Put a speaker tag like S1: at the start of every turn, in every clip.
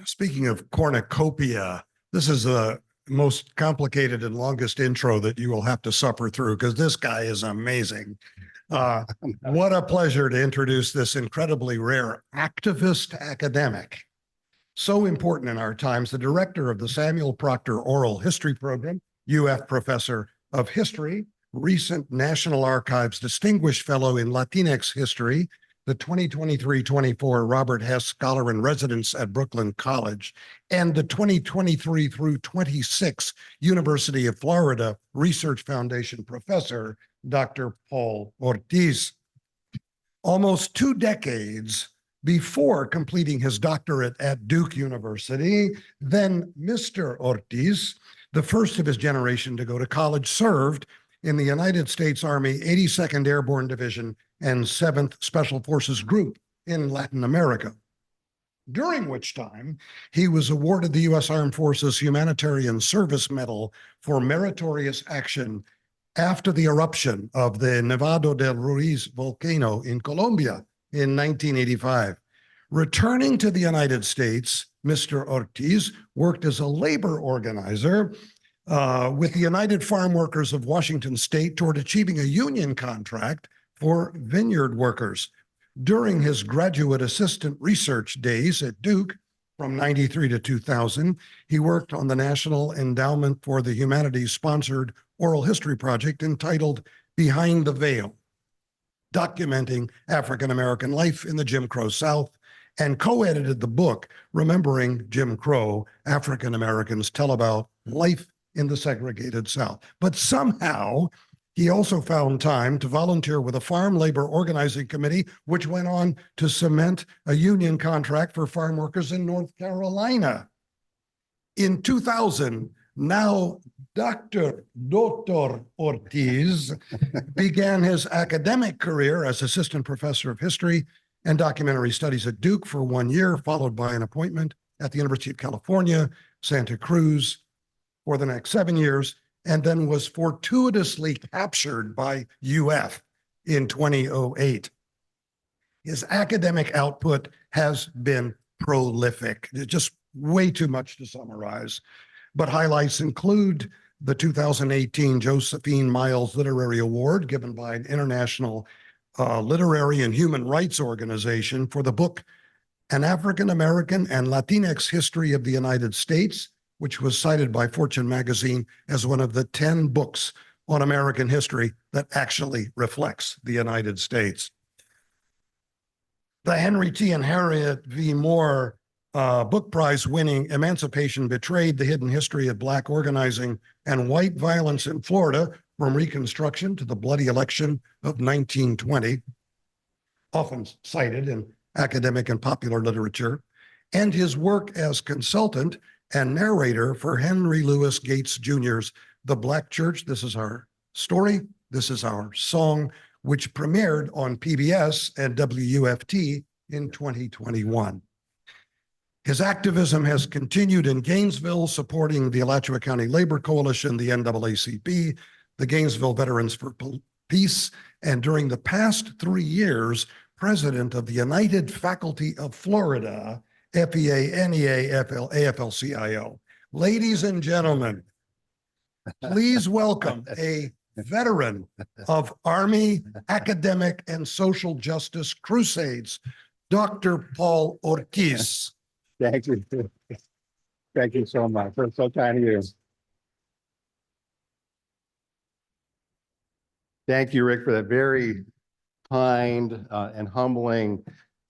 S1: Speaking of cornucopia, this is the most complicated and longest intro that you will have to suffer through because this guy is amazing. What a pleasure to introduce this incredibly rare activist academic. So important in our times, the director of the Samuel Proctor Oral History Program, UF Professor of History, recent National Archives Distinguished Fellow in Latinx History, the 2023-24 Robert Hess Scholar in Residence at Brooklyn College, and the 2023 through 26 University of Florida Research Foundation Professor, Dr. Paul Ortiz. Almost 2 decades before completing his doctorate at Duke University, then Mr. Ortiz, the first of his generation to go to college, served in the United States Army 82nd Airborne Division and 7th Special Forces Group in Latin America, during which time he was awarded the U.S. Armed Forces Humanitarian Service Medal for meritorious action after the eruption of the Nevado del Ruiz volcano in Colombia in 1985. Returning to the United States, Mr. Ortiz worked as a labor organizer with the United Farm Workers of Washington State toward achieving a union contract for vineyard workers. During his graduate assistant research days at Duke from 93 to 2000, he worked on the National Endowment for the Humanities sponsored oral history project entitled Behind the Veil, documenting African-American life in the Jim Crow South, and co-edited the book Remembering Jim Crow, African Americans Tell About Life in the Segregated South. But somehow he also found time to volunteer with a farm labor organizing committee, which went on to cement a union contract for farm workers in North Carolina. In 2000, now Dr. Ortiz began his academic career as assistant professor of history and documentary studies at Duke for 1 year, followed by an appointment at the University of California, Santa Cruz for the next 7 years, and then was fortuitously captured by UF in 2008. His academic output has been prolific. It's just way too much to summarize, but highlights include the 2018 Josephine Miles Literary Award given by an international literary and human rights organization for the book An African American and Latinx History of the United States, which was cited by Fortune magazine as one of the 10 books on American history that actually reflects the United States. The Henry T. and Harriet V. Moore Book Prize winning Emancipation Betrayed: The Hidden History of Black Organizing and White Violence in Florida from Reconstruction to the Bloody Election of 1920, often cited in academic and popular literature, and his work as consultant and narrator for Henry Louis Gates Jr.'s The Black Church, This Is Our Story, This Is Our Song, which premiered on PBS and WUFT in 2021. His activism has continued in Gainesville, supporting the Alachua County Labor Coalition, the NAACP, the Gainesville Veterans for Peace, and during the past 3 years, president of the United Faculty of Florida, FEA, NEA, AFL-CIO. Ladies and gentlemen, please welcome a veteran of Army, academic, and social justice crusades, Dr. Paul Ortiz.
S2: Thank you. Thank you so much. That's so kind of you. Thank you, Rick, for that very kind and humbling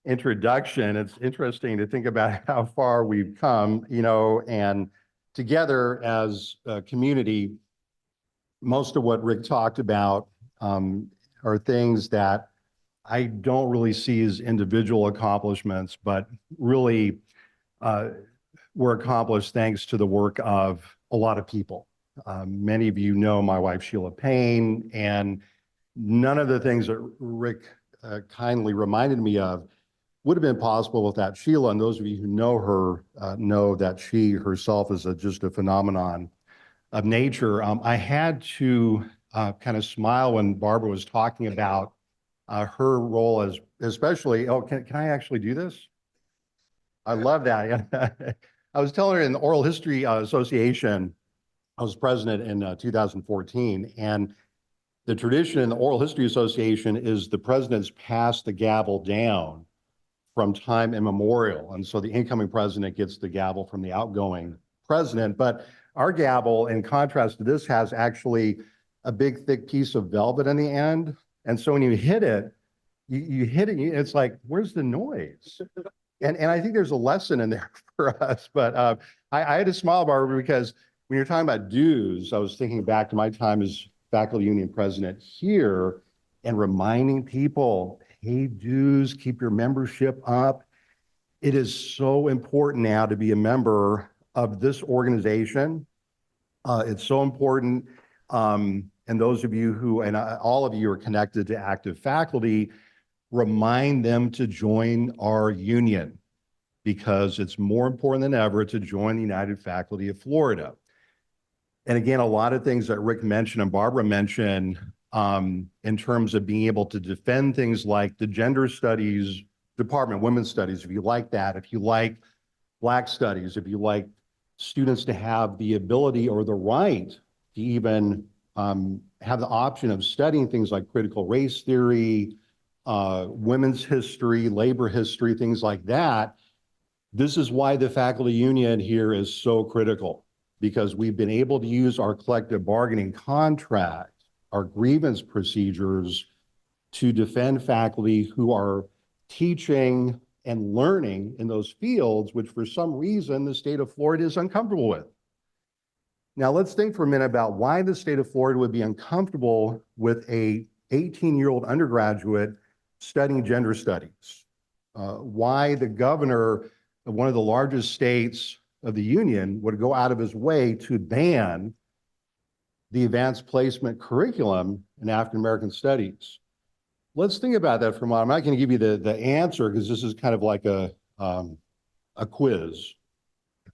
S2: introduction. It's interesting to think about how far we've come, and together as a community, most of what Rick talked about are things that I don't really see as individual accomplishments, but really were accomplished thanks to the work of a lot of people. Many of you know my wife, Sheila Payne, and none of the things that Rick kindly reminded me of would have been possible without Sheila. And those of you who know her know that she herself is just a phenomenon of nature. I had to kind of smile when Barbara was talking about her role as, especially, can I actually do this? I love that. I was telling her in the Oral History Association, I was president in 2014, and the tradition in the Oral History Association is the presidents pass the gavel down from time immemorial. And so the incoming president gets the gavel from the outgoing president. But our gavel, in contrast to this, has actually a big, thick piece of velvet in the end. And so when you hit it, you hit it, it's like, where's the noise? And I think there's a lesson in there for us. But I had to smile, Barbara, because when you're talking about dues, I was thinking back to my time as faculty union president here and reminding people, pay dues, keep your membership up. It is so important now to be a member of this organization. It's so important. And those of you who, and all of you are connected to active faculty, remind them to join our union because it's more important than ever to join the United Faculty of Florida. And again, a lot of things that Rick mentioned and Barbara mentioned in terms of being able to defend things like the gender studies department, women's studies, if you like that, if you like Black studies, if you like students to have the ability or the right to even have the option of studying things like critical race theory, women's history, labor history, things like that. This is why the faculty union here is so critical, because we've been able to use our collective bargaining contract, our grievance procedures to defend faculty who are teaching and learning in those fields, which for some reason the state of Florida is uncomfortable with. Now let's think for a minute about why the state of Florida would be uncomfortable with a 18-year-old undergraduate studying gender studies. Why the governor of one of the largest states of the union would go out of his way to ban the advanced placement curriculum in African American studies. Let's think about that for a moment. I'm not going to give you the answer because this is kind of like a quiz.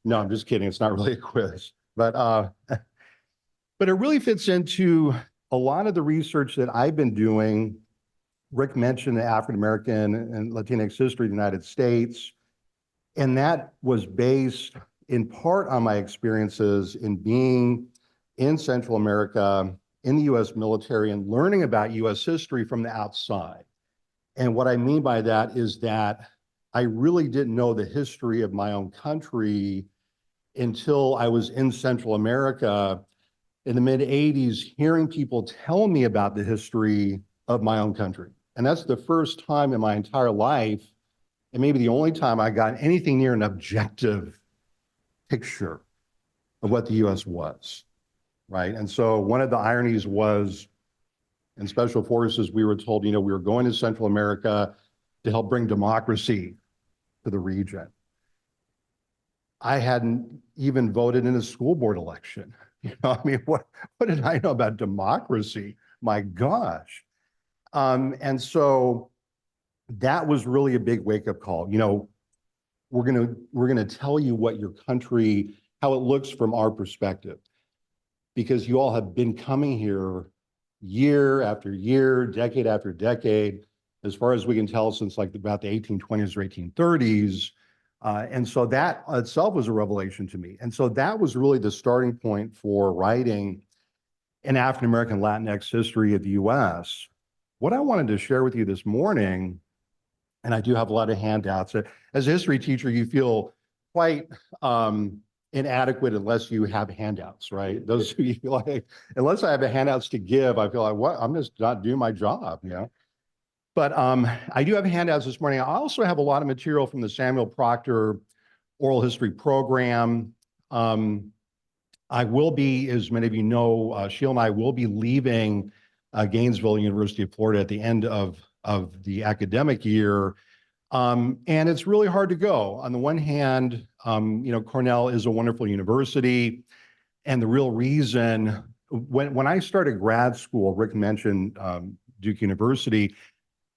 S2: No, I'm just kidding. It's not really a quiz, but it really fits into a lot of the research that I've been doing. Rick mentioned the African American and Latinx history of the United States, and that was based in part on my experiences in being in Central America, in the US military, and learning about US history from the outside. And what I mean by that is that I really didn't know the history of my own country until I was in Central America in the mid-'80s, hearing people tell me about the history of my own country. And that's the first time in my entire life, and maybe the only time I got anything near an objective picture of what the US was. Right. And so one of the ironies was in Special Forces, we were told, we were going to Central America to help bring democracy to the region. I hadn't even voted in a school board election. What did I know about democracy? My gosh. And so that was really a big wake-up call. We're gonna tell you what your country, how it looks from our perspective, because you all have been coming here year after year, decade after decade, as far as we can tell, since like about the 1820s or 1830s. And so that itself was a revelation to me. And so that was really the starting point for writing an African American Latinx history of the US. What I wanted to share with you this morning, and I do have a lot of handouts. As a history teacher, you feel quite inadequate unless you have handouts, right? Those who you feel like, unless I have handouts to give, I feel like, what? I'm just not doing my job, But I do have handouts this morning. I also have a lot of material from the Samuel Proctor Oral History Program. I will be, as many of you know, Sheila and I will be leaving Gainesville University of Florida at the end of the academic year. And it's really hard to go. On the one hand, Cornell is a wonderful university. And the real reason, when I started grad school, Rick mentioned Duke University,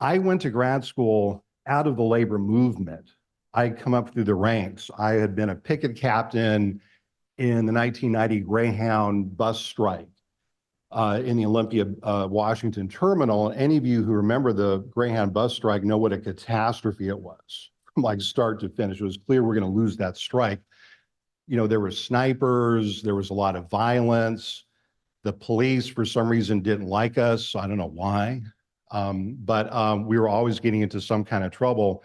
S2: I went to grad school out of the labor movement. I had come up through the ranks. I had been a picket captain in the 1990 Greyhound bus strike in the Olympia, Washington terminal. And any of you who remember the Greyhound bus strike know what a catastrophe it was like start to finish. It was clear we're going to lose that strike. You know, there were snipers, there was a lot of violence. The police, for some reason, didn't like us. I don't know why, but we were always getting into some kind of trouble.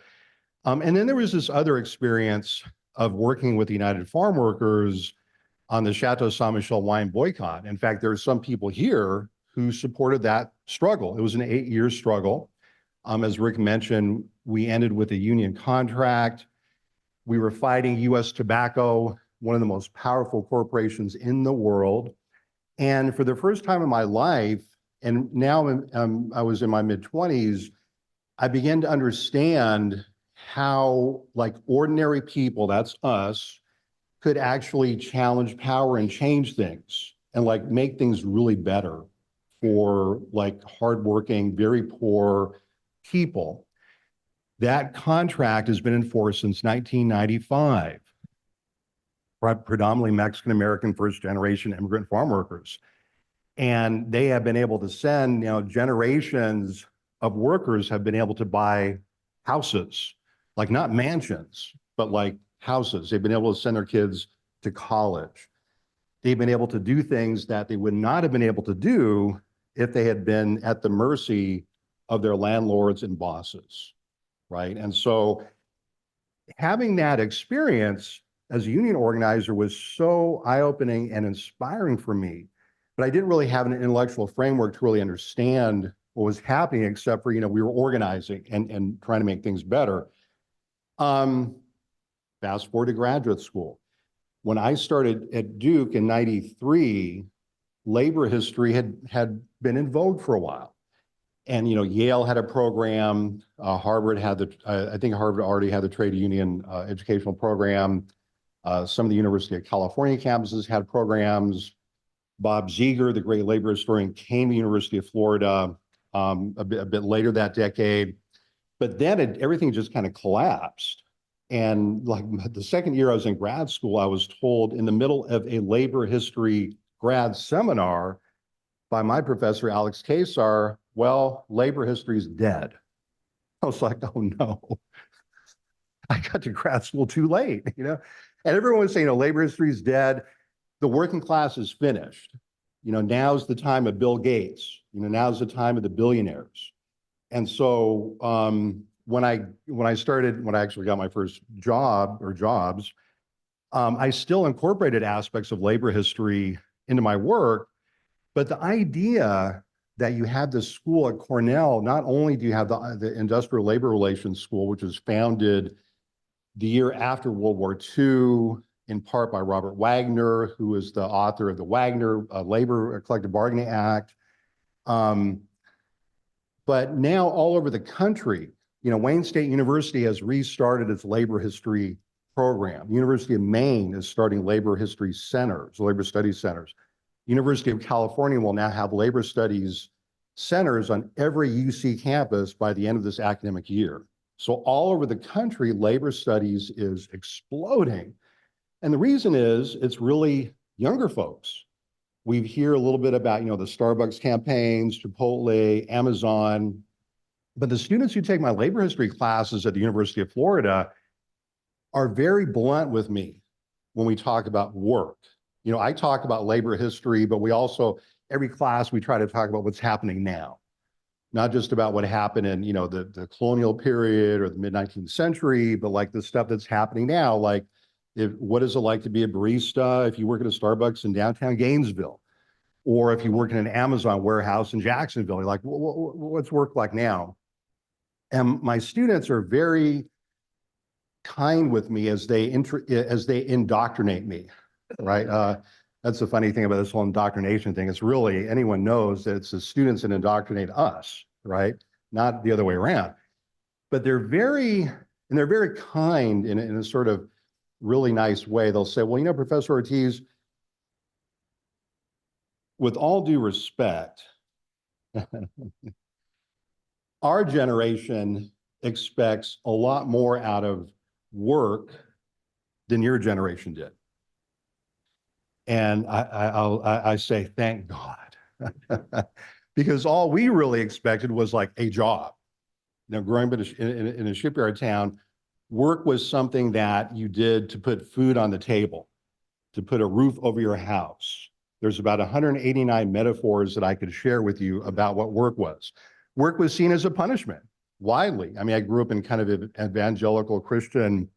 S2: And then there was this other experience of working with the United Farm Workers on the Chateau Saint Michel wine boycott. In fact, there are some people here who supported that struggle. It was an 8-year struggle. As Rick mentioned, we ended with a union contract. We were fighting US Tobacco, one of the most powerful corporations in the world. And for the first time in my life, and now I was in my mid-20s, I began to understand how like ordinary people, that's us, could actually challenge power and change things and like make things really better for like hardworking, very poor people. That contract has been in force since 1995. Predominantly Mexican-American first-generation immigrant farm workers. And they have been able to send, you know, generations of workers have been able to buy houses, like not mansions, but like houses. They've been able to send their kids to college. They've been able to do things that they would not have been able to do if they had been at the mercy of their landlords and bosses, right? And so having that experience as a union organizer was so eye-opening and inspiring for me, but I didn't really have an intellectual framework to really understand what was happening, except for, you know, we were organizing and trying to make things better. Fast forward to graduate school. When I started at Duke in 93, labor history had been in vogue for a while. And, you know, Yale had a program, Harvard had I think Harvard already had the trade union educational program. Some of the University of California campuses had programs. Bob Ziegler, the great labor historian, came to the University of Florida a bit later that decade. But then everything just kind of collapsed. And like the second year I was in grad school, I was told in the middle of a labor history grad seminar by my professor, Alex Kesar, well, labor history is dead. I was like, oh no, I got to grad school too late, you know? And everyone was saying, you know, labor history is dead. The working class is finished. You know, now's the time of Bill Gates. You know, now's the time of the billionaires. And so when I actually got my first job or jobs, I still incorporated aspects of labor history into my work. But the idea that you had this school at Cornell, not only do you have the Industrial Labor Relations School, which was founded the year after World War II, in part by Robert Wagner, who is the author of the Wagner Labor Collective Bargaining Act. But now all over the country, you know, Wayne State University has restarted its labor history program. University of Maine is starting labor history centers, labor studies centers. University of California will now have labor studies centers on every UC campus by the end of this academic year. So all over the country, labor studies is exploding. And the reason is it's really younger folks. We hear a little bit about, you know, the Starbucks campaigns, Chipotle, Amazon, but the students who take my labor history classes at the University of Florida are very blunt with me when we talk about work. You know, I talk about labor history, but we also, every class, we try to talk about what's happening now, not just about what happened in, you know, the colonial period or the mid-19th century, but like the stuff that's happening now, like what is it like to be a barista if you work at a Starbucks in downtown Gainesville, or if you work in an Amazon warehouse in Jacksonville? You're like, what's work like now? And my students are very kind with me as they indoctrinate me, right? That's the funny thing about this whole indoctrination thing. It's really, anyone knows that it's the students that indoctrinate us, right? Not the other way around. But they're very kind in a sort of really nice way. They'll say, well, you know, Professor Ortiz, with all due respect, our generation expects a lot more out of work than your generation did. And I say, thank God, because all we really expected was like a job. You know, growing up in a shipyard town, Work was something that you did to put food on the table, to put a roof over your house. There's about 189 metaphors that I could share with you about what work was. Work was seen as a punishment, widely. I mean, I grew up in kind of an evangelical Christian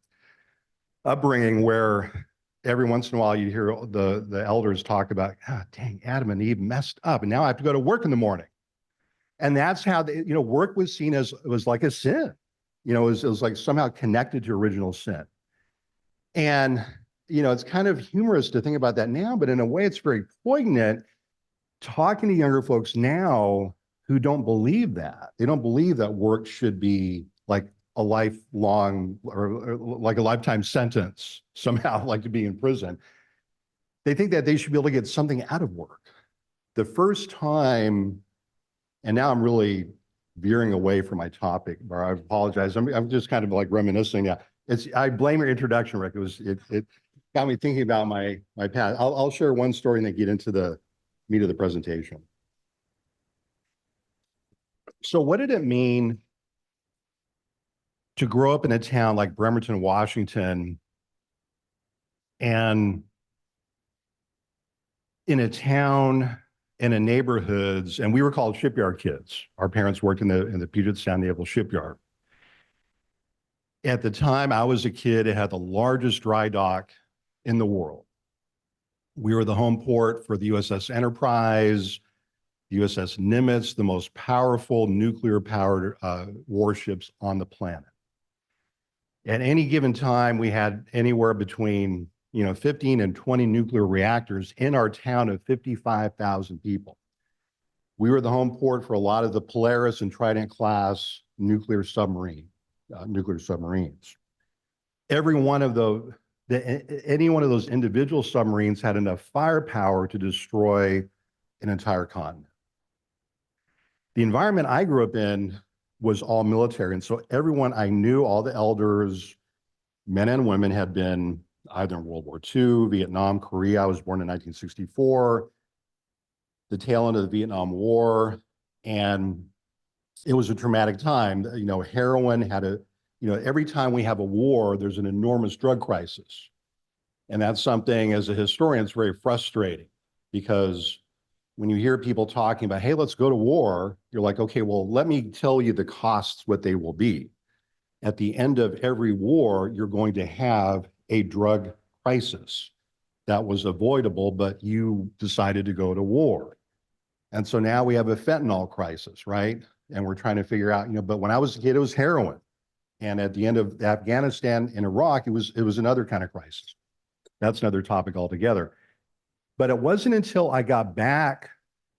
S2: upbringing where every once in a while you hear the elders talk about, ah, dang, Adam and Eve messed up, and now I have to go to work in the morning. And that's how work was seen as, it was like a sin. It was like somehow connected to original sin. And, it's kind of humorous to think about that now, but in a way it's very poignant talking to younger folks now who don't believe that. They don't believe that work should be like a lifelong or like a lifetime sentence, somehow like to be in prison. They think that they should be able to get something out of work. The first time, and now I'm really veering away from my topic, but I apologize. I'm just kind of like reminiscing. Yeah, I blame your introduction, Rick. It got me thinking about my past. I'll share one story and then get into the meat of the presentation. So what did it mean to grow up in a town like Bremerton, Washington, and in a town and in neighborhoods, and we were called shipyard kids. Our parents worked in the Puget Sound Naval Shipyard. At the time I was a kid, it had the largest dry dock in the world. We were the home port for the USS Enterprise, the USS Nimitz, the most powerful nuclear-powered warships on the planet. At any given time, we had anywhere between 15 and 20 nuclear reactors in our town of 55,000 people. We were the home port for a lot of the Polaris and Trident class nuclear submarines. Every one of any one of those individual submarines had enough firepower to destroy an entire continent. The environment I grew up in was all military. And so everyone I knew, all the elders, men and women, had been either in World War II, Vietnam, Korea. I was born in 1964, the tail end of the Vietnam War. And it was a traumatic time. Heroin had every time we have a war, there's an enormous drug crisis. And that's something, as a historian, it's very frustrating, because when you hear people talking about, hey, let's go to war, you're like, okay, well, let me tell you the costs, what they will be. At the end of every war, you're going to have a drug crisis that was avoidable, but you decided to go to war. And so now we have a fentanyl crisis, right? And we're trying to figure out, but when I was a kid, it was heroin. And at the end of Afghanistan and Iraq, it was another kind of crisis. That's another topic altogether. But it wasn't until I got back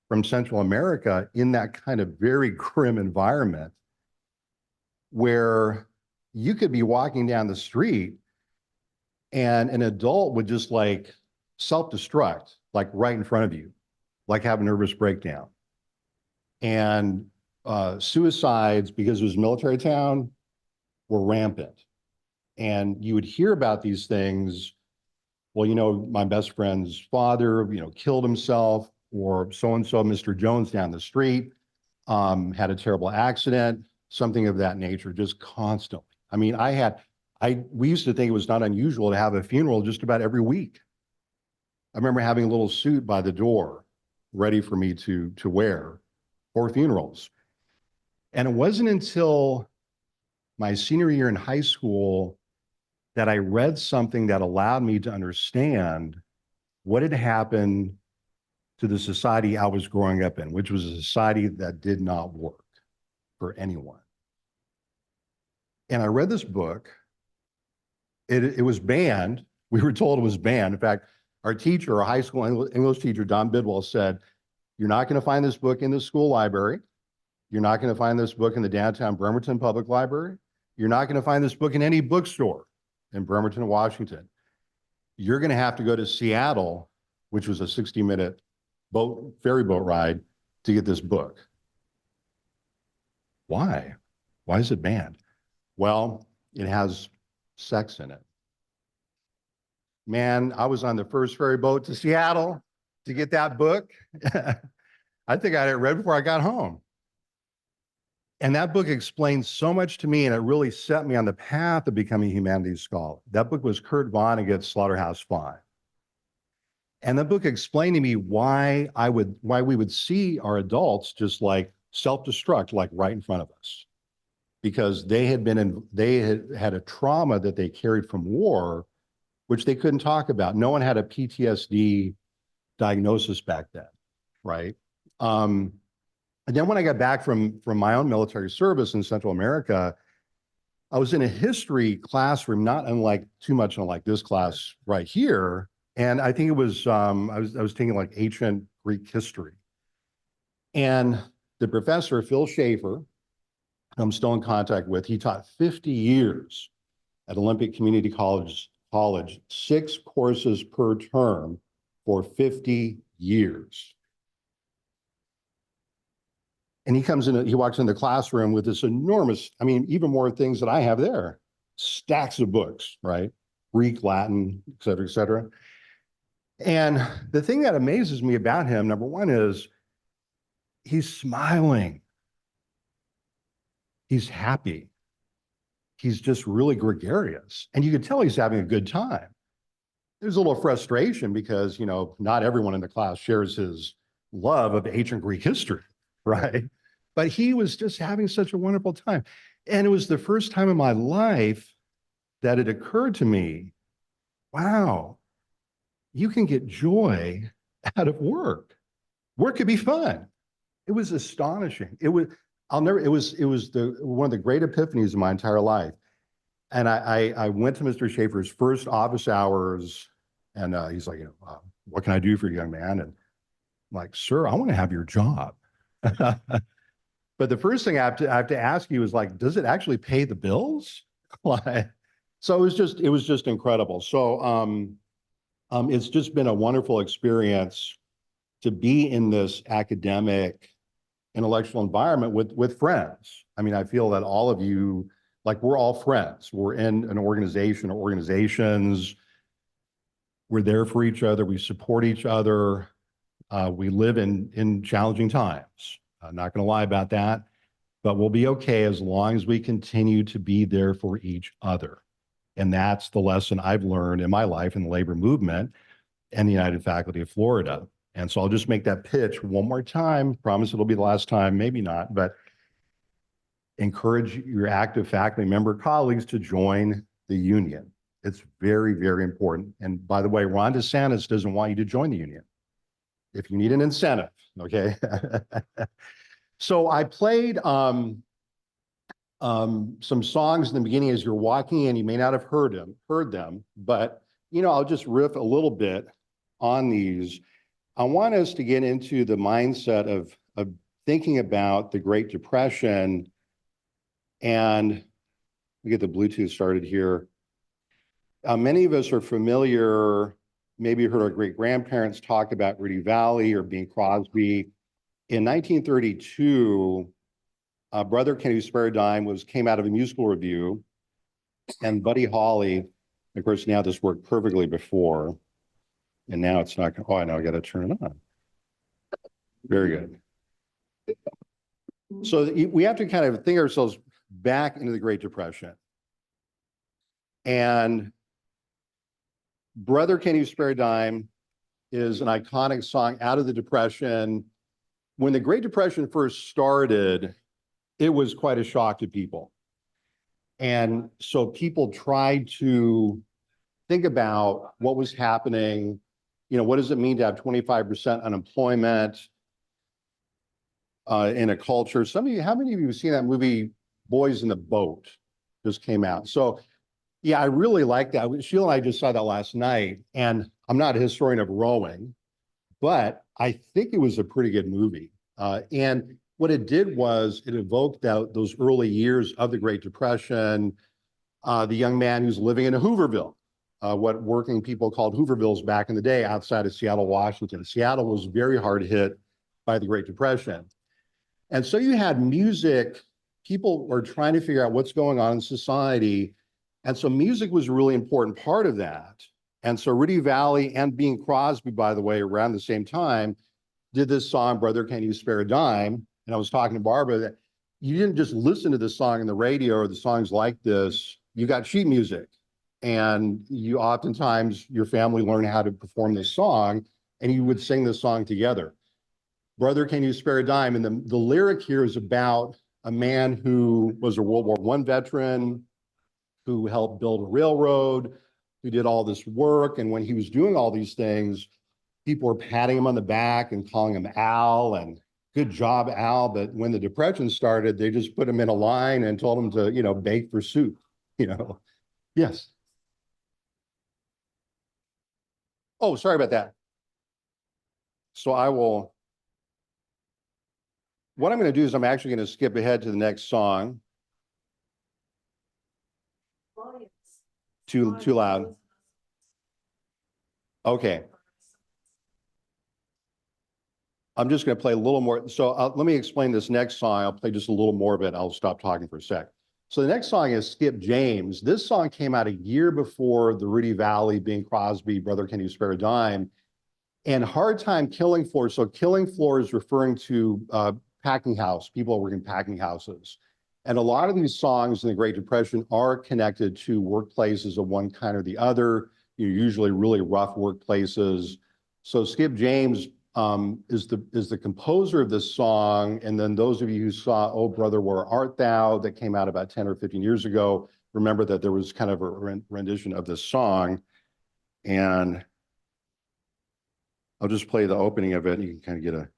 S2: from Central America in that kind of very grim environment where you could be walking down the street and an adult would just like self-destruct, like right in front of you, like have a nervous breakdown. And suicides, because it was a military town, were rampant. And you would hear about these things. Well, my best friend's father, killed himself, or so-and-so, Mr. Jones down the street, had a terrible accident, something of that nature, just constantly. I mean, we used to think it was not unusual to have a funeral just about every week. I remember having a little suit by the door ready for me to wear for funerals. And it wasn't until my senior year in high school that I read something that allowed me to understand what had happened to the society I was growing up in, which was a society that did not work for anyone. And I read this book. It was banned. We were told it was banned. In fact, our teacher, our high school English teacher, Don Bidwell, said, "You're not going to find this book in the school library. You're not going to find this book in the downtown Bremerton Public Library. You're not going to find this book in any bookstore in Bremerton, Washington. You're going to have to go to Seattle," which was a 60-minute ferry boat ride, "to get this book." Why? Why is it banned? Well, it has sex in it. Man, I was on the first ferry boat to Seattle to get that book. I think I had it read before I got home. And that book explained so much to me, and it really set me on the path of becoming a humanities scholar. That book was Kurt Vonnegut's Slaughterhouse-Five. And the book explained to me why we would see our adults just like self-destruct, like right in front of us, because they had had a trauma that they carried from war, which they couldn't talk about. No one had a PTSD diagnosis back then, right? And then when I got back from my own military service in Central America, I was in a history classroom, not unlike too much unlike this class right here. And I think it was, I was taking like ancient Greek history. And the professor, Phil Schaefer, I'm still in contact with, he taught 50 years at Olympic Community College, 6 courses per term for 50 years. And he walks in the classroom with this enormous, I mean, even more things that I have there, stacks of books, right? Greek, Latin, et cetera, et cetera. And the thing that amazes me about him, number one, is he's smiling. He's happy. He's just really gregarious. And you could tell he's having a good time. There's a little frustration because, you know, not everyone in the class shares his love of ancient Greek history, right? But he was just having such a wonderful time. And it was the first time in my life that it occurred to me, wow, you can get joy out of work. Work could be fun. It was astonishing. It was one of the great epiphanies of my entire life. And I went to Mr. Schaefer's first office hours, and he's like, what can I do for you, young man? And I'm like, sir, I want to have your job. But the first thing I have to ask you is like, does it actually pay the bills? So it was just incredible. So it's just been a wonderful experience to be in this academic, intellectual environment with friends. I mean, I feel that all of you, like, we're all friends. We're in an organization or organizations. We're there for each other. We support each other. We live in challenging times. I'm not going to lie about that, but we'll be okay as long as we continue to be there for each other. And that's the lesson I've learned in my life in the labor movement and the United Faculty of Florida. And so I'll just make that pitch one more time. Promise it'll be the last time, maybe not, but encourage your active faculty member colleagues to join the union. It's very, very important. And by the way, Ron DeSantis doesn't want you to join the union if you need an incentive, okay? So I played some songs in the beginning as you're walking in. You may not have heard them, but I'll just riff a little bit on these. I want us to get into the mindset of thinking about the Great Depression. And we get the Bluetooth started here. Many of us are familiar, maybe you heard our great grandparents talk about Rudy Valley or Bing Crosby. In 1932, Brother Can You Spare a Dime came out of a musical review, and Buddy Holly, of course, now this worked perfectly before, and now it's not. Oh, I know, I got to turn it on. Very good. So we have to kind of think ourselves back into the Great Depression. And Brother Can You Spare a Dime is an iconic song out of the Depression. When the Great Depression first started, it was quite a shock to people. And so people tried to think about what was happening. What does it mean to have 25% unemployment in a culture? How many of you have seen that movie, Boys in the Boat, just came out? So yeah, I really like that. Sheila and I just saw that last night, and I'm not a historian of rowing, but I think it was a pretty good movie. And what it did was it evoked those early years of the Great Depression, the young man who's living in a Hooverville, what working people called Hoovervilles back in the day outside of Seattle, Washington. Seattle was very hard hit by the Great Depression. And so you had music, people were trying to figure out what's going on in society. And so music was a really important part of that. And so Rudy Valley and Bing Crosby, by the way, around the same time, did this song, Brother Can You Spare a Dime? And I was talking to Barbara that, you didn't just listen to this song in the radio or the songs like this, you got sheet music. And you oftentimes, your family learned how to perform this song and you would sing this song together. Brother, Can You Spare a Dime? And the lyric here is about a man who was a World War I veteran, who helped build a railroad, who did all this work. And when he was doing all these things, people were patting him on the back and calling him Al and good job, Al. But when the Depression started, they just put him in a line and told him to, bake for soup, Yes. Oh, sorry about that. So what I'm going to do is I'm actually going to skip ahead to the next song. Too loud. Okay. I'm just going to play a little more. So let me explain this next song. I'll play just a little more of it. I'll stop talking for a sec. So the next song is Skip James. This song came out a year before the Rudy Valley, Bing Crosby, Brother, Can You Spare a Dime? And Hard Time Killing Floor. So Killing Floor is referring to packing house, people working in packing houses. And a lot of these songs in the Great Depression are connected to workplaces of one kind or the other, usually really rough workplaces. So Skip James is the composer of this song. And then those of you who saw Oh Brother, Where Art Thou, that came out about 10 or 15 years ago, remember that there was kind of a rendition of this song. And I'll just play the opening of it and you can kind of get a.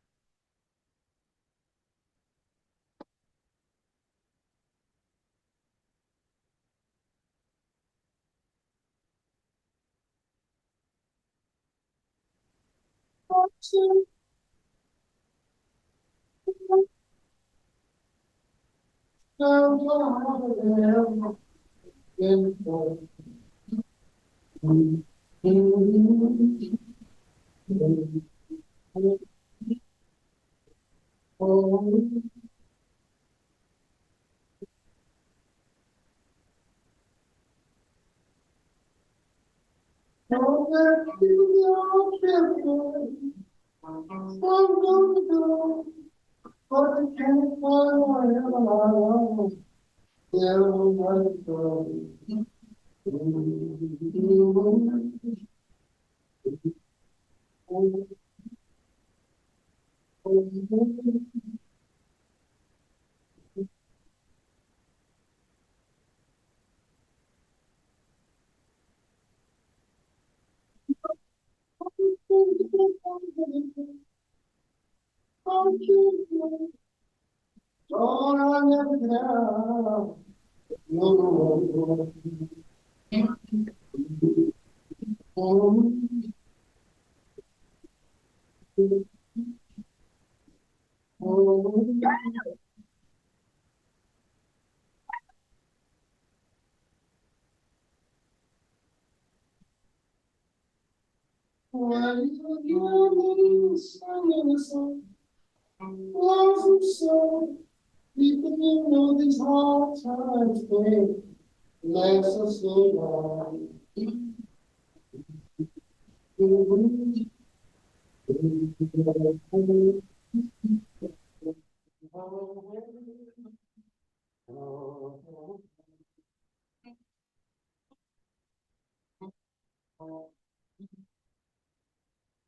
S3: These hard times, babe, let's us slow down.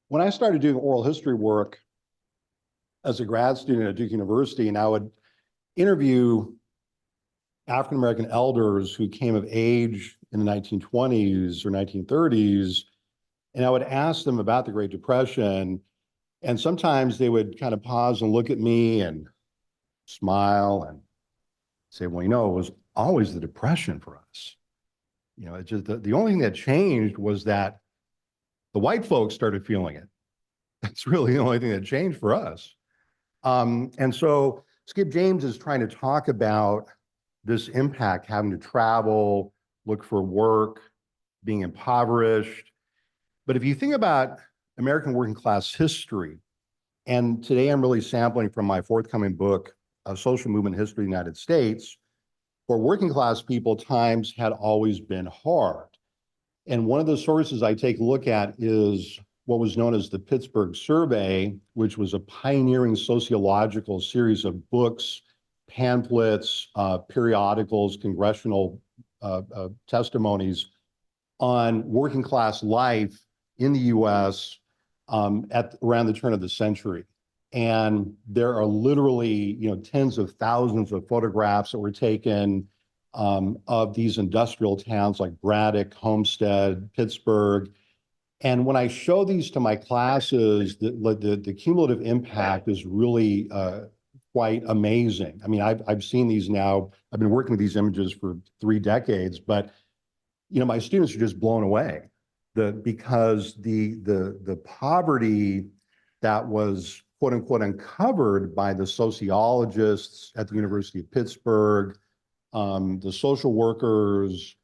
S2: When I started doing oral history work as a grad student at Duke University, and I would interview African-American elders who came of age in the 1920s or 1930s, and I would ask them about the Great Depression, and sometimes they would kind of pause and look at me and smile and say, well, it was always the Depression for us. It's just the only thing that changed was that the white folks started feeling it. That's really the only thing that changed for us. And so Skip James is trying to talk about this impact, having to travel, look for work, being impoverished. But if you think about American working class history, and today I'm really sampling from my forthcoming book, Social Movement History of the United States, for working class people, times had always been hard. And one of the sources I take a look at is what was known as the Pittsburgh Survey, which was a pioneering sociological series of books pamphlets, periodicals, congressional testimonies on working class life in the US at around the turn of the century. And there are literally, tens of thousands of photographs that were taken of these industrial towns like Braddock, Homestead, Pittsburgh. And when I show these to my classes, the cumulative impact is really quite amazing. I mean, I've seen these now. I've been working with these images for 3 decades, but my students are just blown away because the poverty that was quote unquote uncovered by the sociologists at the University of Pittsburgh, the social workers,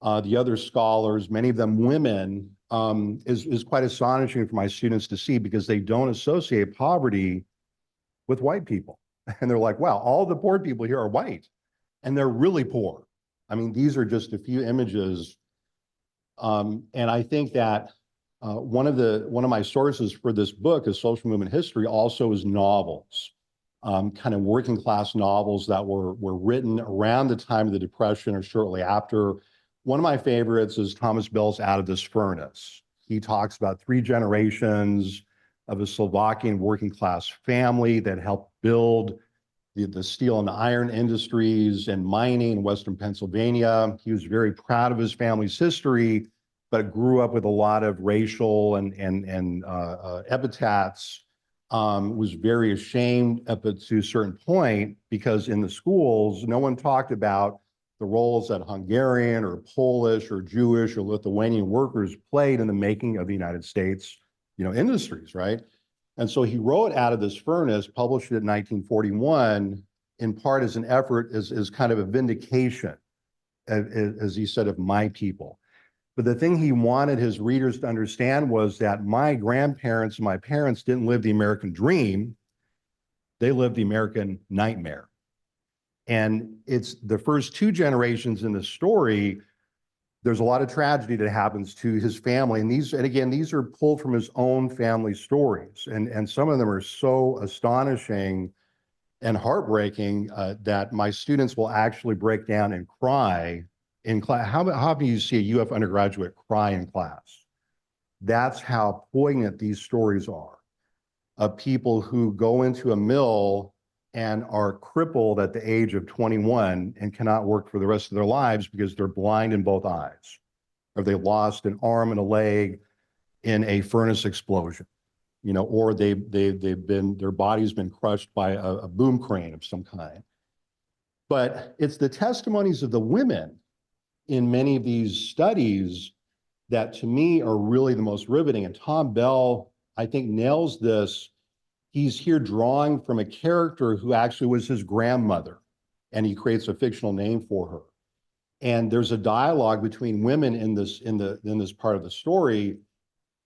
S2: the other scholars, many of them women, is quite astonishing for my students to see because they don't associate poverty with white people. And they're like, wow, all the poor people here are white and they're really poor. I mean, these are just a few images. And I think that one of my sources for this book is social movement history, also is novels, kind of working class novels that were written around the time of the Depression or shortly after. One of my favorites is Thomas Bell's Out of This Furnace. He talks about 3 generations of a Slovakian working class family that helped build the steel and iron industries and mining in Western Pennsylvania. He was very proud of his family's history, but grew up with a lot of racial and epithets, was very ashamed up to a certain point because in the schools, no one talked about the roles that Hungarian or Polish or Jewish or Lithuanian workers played in the making of the United States, industries, right? And so he wrote Out of This Furnace, published it in 1941, in part as an effort, as kind of a vindication, as he said, of my people. But the thing he wanted his readers to understand was that my grandparents and my parents didn't live the American dream. They lived the American nightmare. And it's the first 2 generations in the story. There's a lot of tragedy that happens to his family. And these are pulled from his own family stories. And some of them are so astonishing and heartbreaking that my students will actually break down and cry in class. How often do you see a UF undergraduate cry in class? That's how poignant these stories are, of people who go into a mill and are crippled at the age of 21 and cannot work for the rest of their lives because they're blind in both eyes, or they lost an arm and a leg in a furnace explosion, or their body's been crushed by a boom crane of some kind. But it's the testimonies of the women in many of these studies that to me are really the most riveting. And Tom Bell, I think, nails this. He's here drawing from a character who actually was his grandmother, and he creates a fictional name for her. And there's a dialogue between women in this part of the story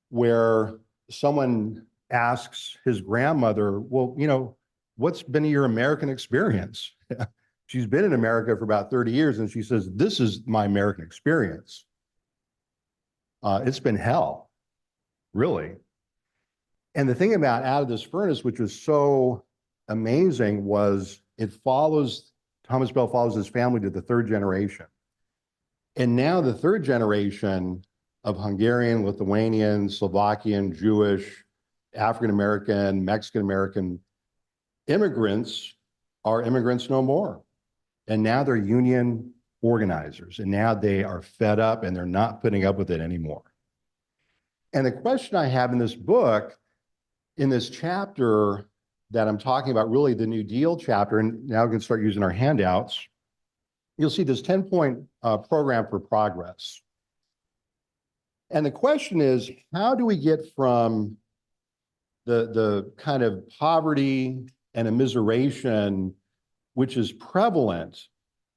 S2: where someone asks his grandmother, well, what's been your American experience? She's been in America for about 30 years, and she says, this is my American experience. It's been hell, really. And the thing about Out of This Furnace, which was so amazing, was Thomas Bell follows his family to the 3rd generation. And now the 3rd generation of Hungarian, Lithuanian, Slovakian, Jewish, African-American, Mexican-American immigrants are immigrants no more. And now they're union organizers, and now they are fed up and they're not putting up with it anymore. And the question I have in this book, in this chapter that I'm talking about, really the New Deal chapter, and now we can start using our handouts, you'll see this 10-point program for progress. And the question is, how do we get from the kind of poverty and immiseration which is prevalent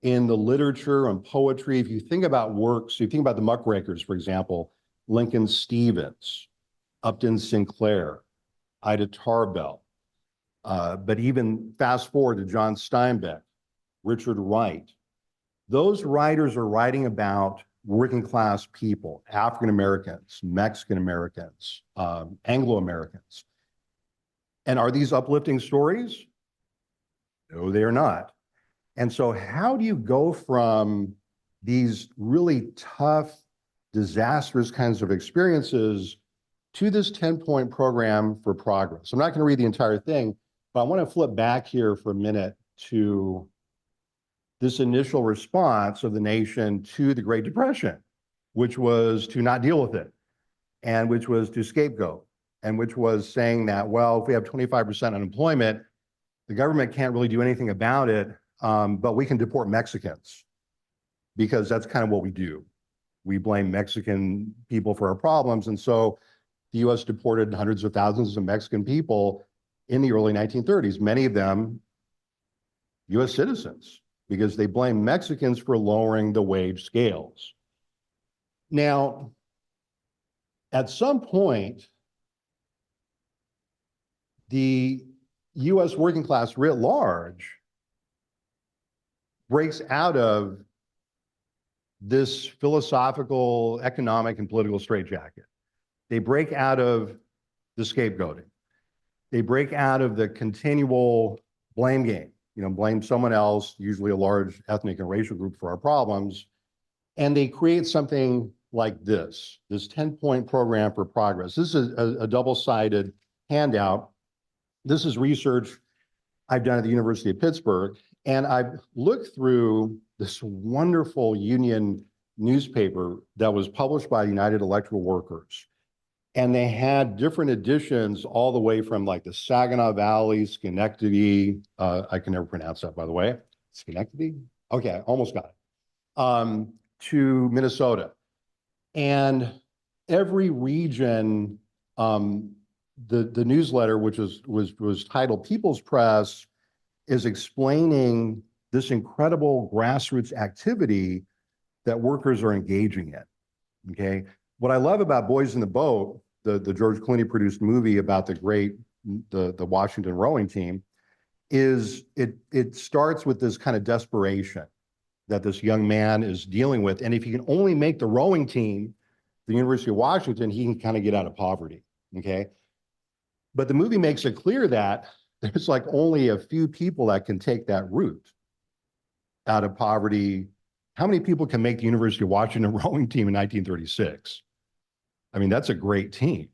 S2: in the literature and poetry? If you think about works, you think about the Muckrakers, for example, Lincoln Stevens, Upton Sinclair, Ida Tarbell, but even fast forward to John Steinbeck, Richard Wright. Those writers are writing about working class people, African Americans, Mexican Americans, Anglo Americans. And are these uplifting stories? No, they are not. And so how do you go from these really tough, disastrous kinds of experiences to this 10-point program for progress? I'm not going to read the entire thing, but I want to flip back here for a minute to this initial response of the nation to the Great Depression, which was to not deal with it, and which was to scapegoat, and which was saying that, well, if we have 25% unemployment, the government can't really do anything about it, but we can deport Mexicans, because that's kind of what we do. We blame Mexican people for our problems. And so the US deported hundreds of thousands of Mexican people in the early 1930s, many of them US citizens, because they blamed Mexicans for lowering the wage scales. Now, at some point, the US working class writ large breaks out of this philosophical, economic, and political straitjacket. They break out of the scapegoating. They break out of the continual blame game. Blame someone else, usually a large ethnic and racial group, for our problems. And they create something like this 10-point program for progress. This is a double-sided handout. This is research I've done at the University of Pittsburgh. And I've looked through this wonderful union newspaper that was published by United Electrical Workers. And they had different editions all the way from like the Saginaw Valley, Schenectady, I can never pronounce that, by the way. Schenectady? Okay, I almost got it. To Minnesota. And every region, the newsletter, which was titled People's Press, is explaining this incredible grassroots activity that workers are engaging in, okay? What I love about Boys in the Boat, the George Clooney produced movie about the Washington rowing team, is it starts with this kind of desperation that this young man is dealing with. And if he can only make the rowing team, the University of Washington, he can kind of get out of poverty, okay? But the movie makes it clear that there's like only a few people that can take that route out of poverty. How many people can make the University of Washington rowing team in 1936? I mean, that's a great team.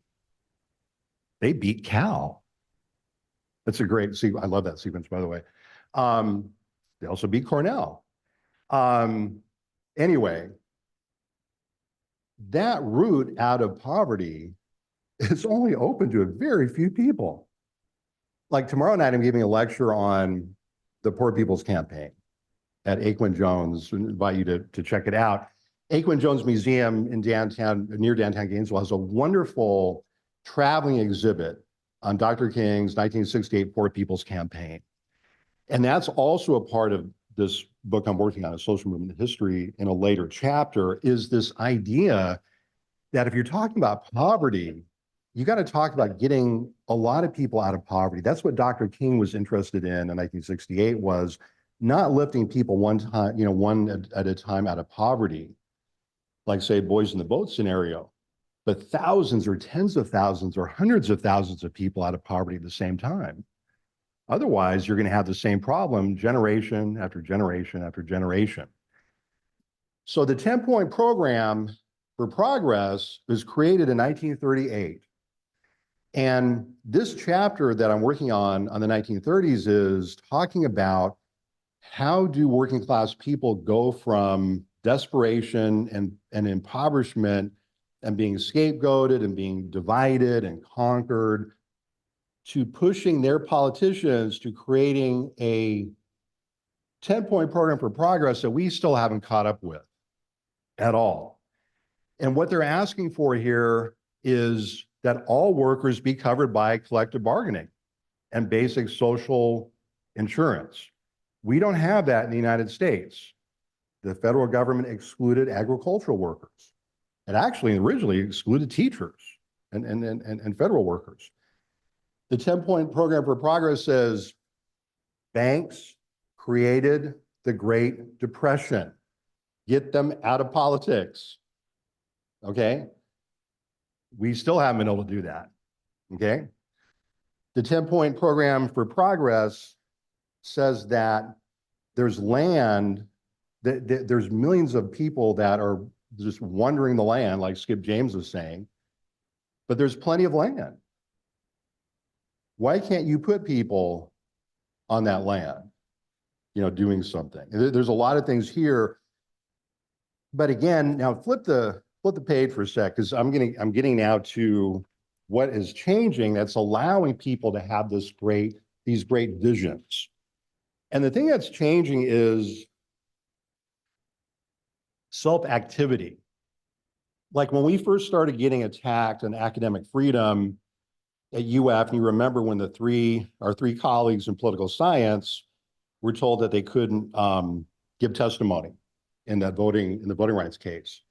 S2: They beat Cal. That's a great sequence. I love that sequence, by the way. They also beat Cornell. Anyway, that route out of poverty is only open to a very few people. Like tomorrow night, I'm giving a lecture on the Poor People's Campaign at Aquin Jones. I invite you to check it out. Aquin Jones Museum in near downtown Gainesville, has a wonderful traveling exhibit on Dr. King's 1968 Poor People's Campaign. And that's also a part of this book I'm working on, A Social Movement History, in a later chapter, is this idea that if you're talking about poverty, you got to talk about getting a lot of people out of poverty. That's what Dr. King was interested in 1968, was not lifting people one at a time out of poverty, like say Boys in the Boat scenario, but thousands or tens of thousands or hundreds of thousands of people out of poverty at the same time. Otherwise, you're going to have the same problem generation after generation after generation. So the 10-point program for progress was created in 1938. And this chapter that I'm working on the 1930s is talking about how do working class people go from desperation and impoverishment and being scapegoated and being divided and conquered to pushing their politicians to creating a 10-point program for progress that we still haven't caught up with at all. And what they're asking for here is that all workers be covered by collective bargaining and basic social insurance. We don't have that in the United States. The federal government excluded agricultural workers. It actually originally excluded teachers and federal workers. The 10-point program for progress says banks created the Great Depression. Get them out of politics, okay? We still haven't been able to do that, okay? The 10-point program for progress says that there's land, there's millions of people that are just wandering the land, like Skip James was saying, but there's plenty of land. Why can't you put people on that land, doing something? There's a lot of things here. But again, now flip the page for a sec, because I'm getting now to what is changing that's allowing people to have these great visions. And the thing that's changing is self-activity. Like when we first started getting attacked on academic freedom at UF, and you remember when our three colleagues in political science were told that they couldn't give testimony in the voting rights case.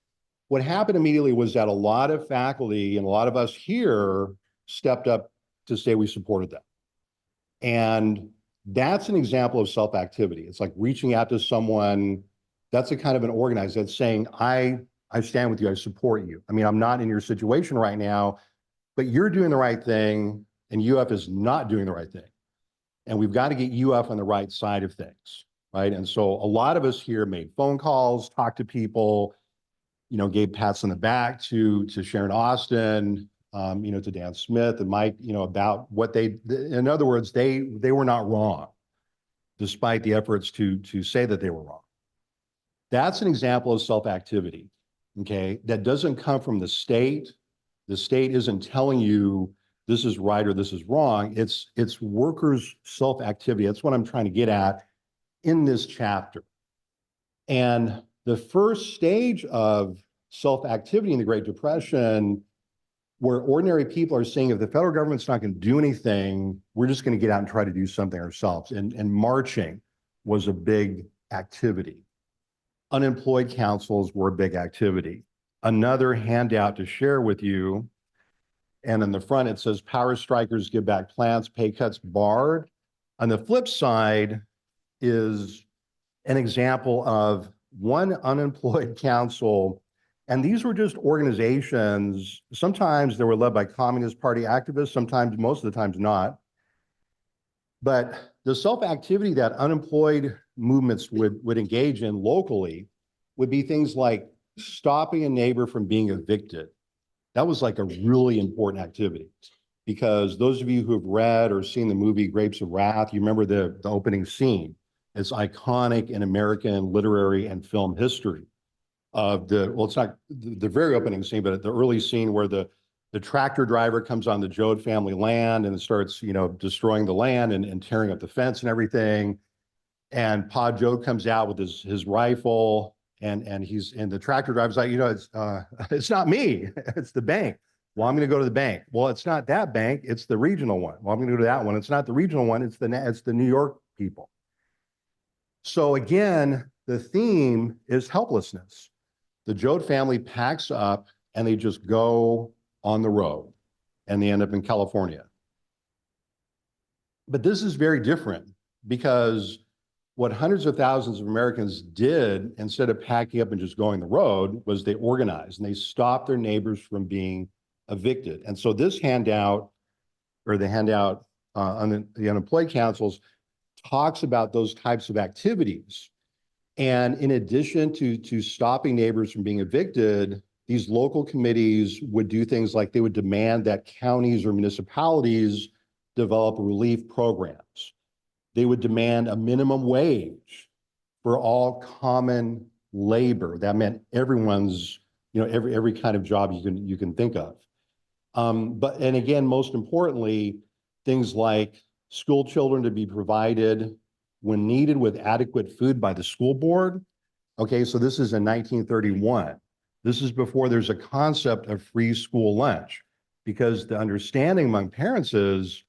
S2: What happened immediately was that a lot of faculty and a lot of us here stepped up to say we supported them. And that's an example of self-activity. It's like reaching out to someone. That's a kind of an organizer that's saying, I stand with you, I support you. I mean, I'm not in your situation right now, but you're doing the right thing and UF is not doing the right thing. And we've got to get UF on the right side of things, right? And so a lot of us here made phone calls, talked to people, gave pats on the back to Sharon Austin, to Dan Smith and Mike, about what in other words, they were not wrong, despite the efforts to say that they were wrong. That's an example of self-activity, okay? That doesn't come from the state. The state isn't telling you this is right or this is wrong. It's workers' self-activity. That's what I'm trying to get at in this chapter. And the first stage of self-activity in the Great Depression, where ordinary people are saying, if the federal government's not going to do anything, we're just going to get out and try to do something ourselves. And marching was a big activity. Unemployed councils were a big activity. Another handout to share with you, and in the front it says, power strikers give back plants, pay cuts barred. On the flip side is an example of one unemployed council, and these were just organizations. Sometimes they were led by Communist Party activists, sometimes, most of the times not. But the self-activity that unemployed movements would engage in locally would be things like stopping a neighbor from being evicted. That was like a really important activity, because those of you who have read or seen the movie Grapes of Wrath, you remember the opening scene. It's iconic in American literary and film history of it's not the very opening scene, but the early scene where the tractor driver comes on the Joad family land and starts, destroying the land and tearing up the fence and everything. And Pa Joad comes out with his rifle, and the tractor driver's like, it's not me, it's the bank. Well, I'm going to go to the bank. Well, it's not that bank, it's the regional one. Well, I'm going to go to that one. It's not the regional one, it's the New York people. So again, the theme is helplessness. The Joad family packs up and they just go on the road and they end up in California. But this is very different, because what hundreds of thousands of Americans did, instead of packing up and just going the road, was they organized and they stopped their neighbors from being evicted. And so this handout, or the handout on the unemployed councils, talks about those types of activities. And in addition to stopping neighbors from being evicted, these local committees would do things like they would demand that counties or municipalities develop relief programs. They would demand a minimum wage for all common labor. That meant everyone's, every kind of job you can think of. And again, most importantly, things like school children to be provided when needed with adequate food by the school board. Okay, so this is in 1931. This is before there's a concept of free school lunch, because the understanding among parents is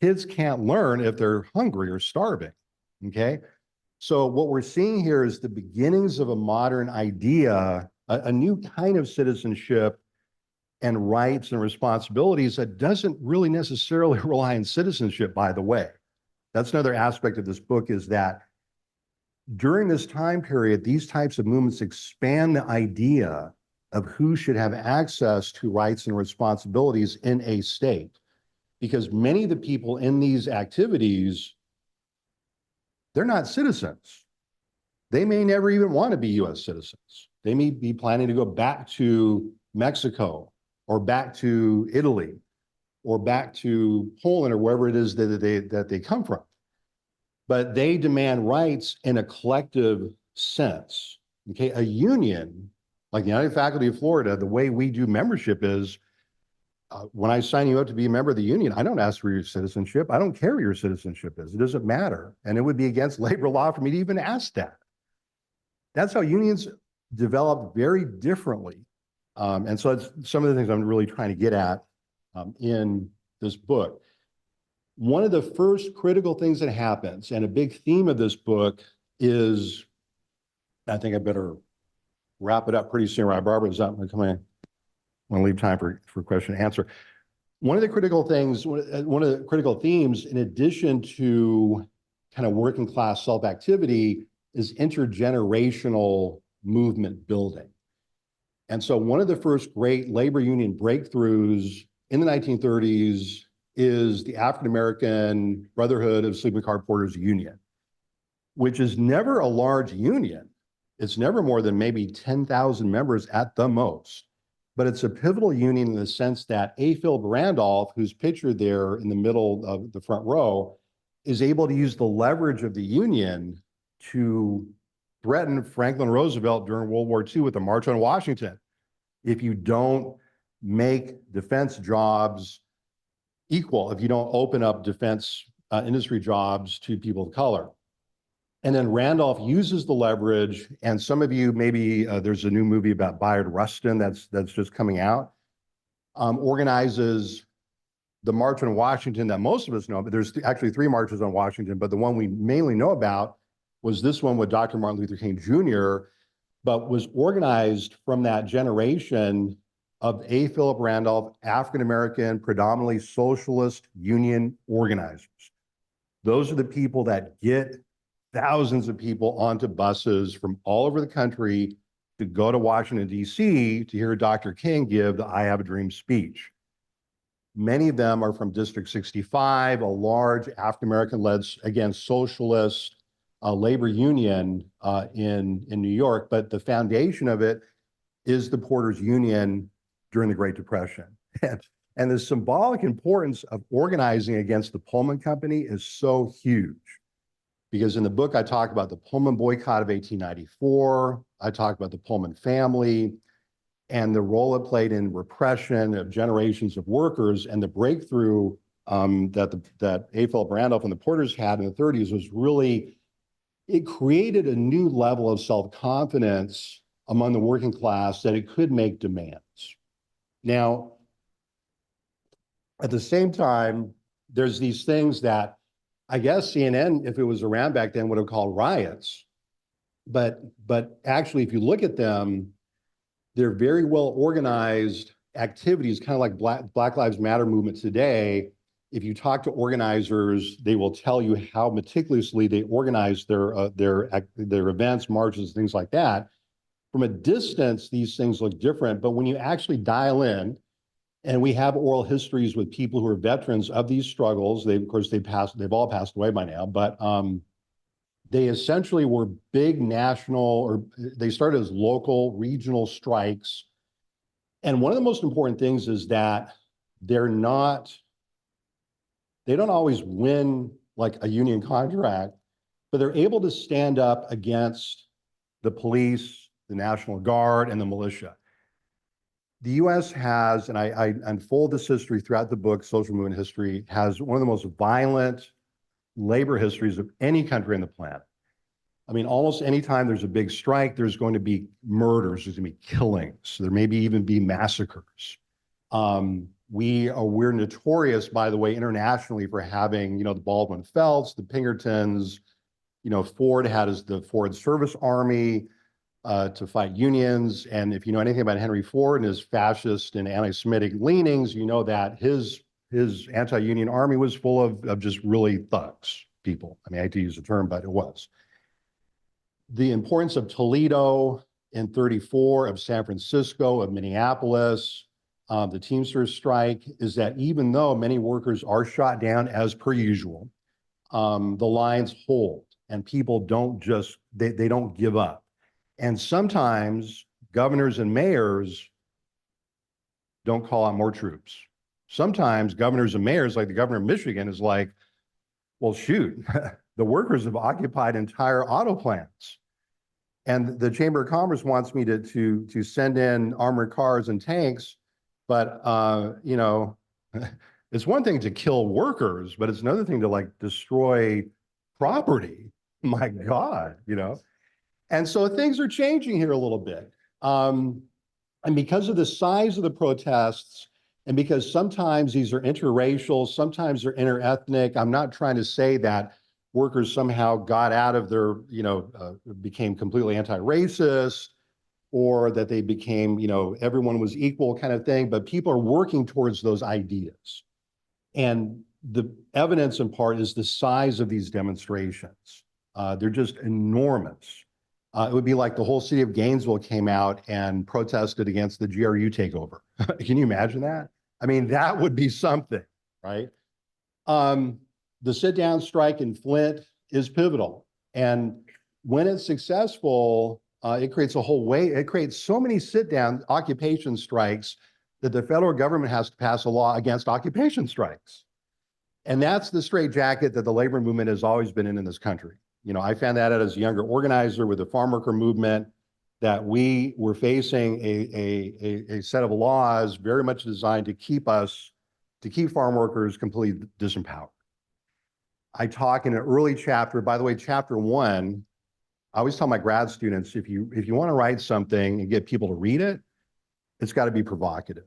S2: kids can't learn if they're hungry or starving, okay? So what we're seeing here is the beginnings of a modern idea, a new kind of citizenship and rights and responsibilities that doesn't really necessarily rely on citizenship, by the way. That's another aspect of this book, is that during this time period, these types of movements expand the idea of who should have access to rights and responsibilities in a state. Because many of the people in these activities, they're not citizens. They may never even want to be US citizens. They may be planning to go back to Mexico or back to Italy or back to Poland or wherever it is that they come from. But they demand rights in a collective sense. Okay, a union, like the United Faculty of Florida, the way we do membership is, when I sign you up to be a member of the union, I don't ask for your citizenship. I don't care what your citizenship is. It doesn't matter. And it would be against labor law for me to even ask that. That's how unions develop very differently. And so it's some of the things I'm really trying to get at in this book. One of the first critical things that happens, and a big theme of this book is, I think I better wrap it up pretty soon. Right, Barbara's up. I'm going to come in. I want to leave time for question and answer. One of the critical things, one of the critical themes, in addition to kind of working class self-activity, is intergenerational movement building. And so one of the first great labor union breakthroughs in the 1930s is the African-American Brotherhood of Sleeping Car Porters Union, which is never a large union. It's never more than maybe 10,000 members at the most. But it's a pivotal union in the sense that A. Philip Randolph, who's pictured there in the middle of the front row, is able to use the leverage of the union to threaten Franklin Roosevelt during World War II with the March on Washington. If you don't make defense jobs equal, if you don't open up defense industry jobs to people of color. And then Randolph uses the leverage, and some of you, maybe there's a new movie about Bayard Rustin that's just coming out, organizes the March on Washington that most of us know, but there's actually 3 marches on Washington, but the one we mainly know about was this one with Dr. Martin Luther King Jr., but was organized from that generation of A. Philip Randolph, African-American, predominantly socialist union organizers. Those are the people that get thousands of people onto buses from all over the country to go to Washington, D.C. to hear Dr. King give the I Have a Dream speech. Many of them are from District 65, a large African-American led, again, socialist labor union in New York. But the foundation of it is the Porters Union during the Great Depression. And the symbolic importance of organizing against the Pullman Company is so huge. Because in the book, I talk about the Pullman boycott of 1894. I talk about the Pullman family and the role it played in repression of generations of workers, and the breakthrough that A. Philip Randolph and the Porters had in the 30s was really, it created a new level of self-confidence among the working class that it could make demands. Now, at the same time, there's these things that I guess CNN, if it was around back then, would have called riots. But actually, if you look at them, they're very well organized activities, kind of like Black Lives Matter movement today. If you talk to organizers, they will tell you how meticulously they organize their events, marches, things like that. From a distance, these things look different, but when you actually dial in, and we have oral histories with people who are veterans of these struggles. They've all passed away by now, but they essentially were big national, or they started as local, regional strikes. And one of the most important things is that they don't always win like a union contract, but they're able to stand up against the police, the National Guard, and the militia. The US has, and I unfold this history throughout the book, Social Movement History, has one of the most violent labor histories of any country on the planet. I mean, almost any time there's a big strike, there's going to be murders, there's going to be killings, there may even be massacres. We're notorious, by the way, internationally for having, the Baldwin Felts, the Pinkertons, Ford had the Ford Service Army, to fight unions. And if you know anything about Henry Ford and his fascist and anti-Semitic leanings, you know that his anti-union army was full of just really thugs, people. I mean, I hate to use the term, but it was. The importance of Toledo in 34, of San Francisco, of Minneapolis, the Teamsters strike, is that even though many workers are shot down as per usual, the lines hold. and people don't just, they don't give up. And sometimes governors and mayors don't call out more troops. Sometimes governors and mayors, like the governor of Michigan, is like, well, shoot, the workers have occupied entire auto plants. And the Chamber of Commerce wants me to send in armored cars and tanks, but you know, it's one thing to kill workers, but it's another thing to like destroy property. My God, you know. And so things are changing here a little bit. And because of the size of the protests, and because sometimes these are interracial, sometimes they're interethnic, I'm not trying to say that workers somehow got out of their, you know, became completely anti-racist, or that they became, you know, everyone was equal kind of thing, but people are working towards those ideas. And the evidence in part is the size of these demonstrations. They're just enormous. It would be like the whole city of Gainesville came out and protested against the GRU takeover. Can you imagine that? I mean, that would be something, right? The sit-down strike in Flint is pivotal. And when it's successful, it creates a whole way, it creates so many sit-down occupation strikes that the federal government has to pass a law against occupation strikes. And that's the straitjacket that the labor movement has always been in this country. You know, I found that out as a younger organizer with the farm worker movement, that we were facing a set of laws very much designed to keep farm workers completely disempowered. I talk in an early chapter, by the way, chapter 1, I always tell my grad students, if you want to write something and get people to read it, it's got to be provocative.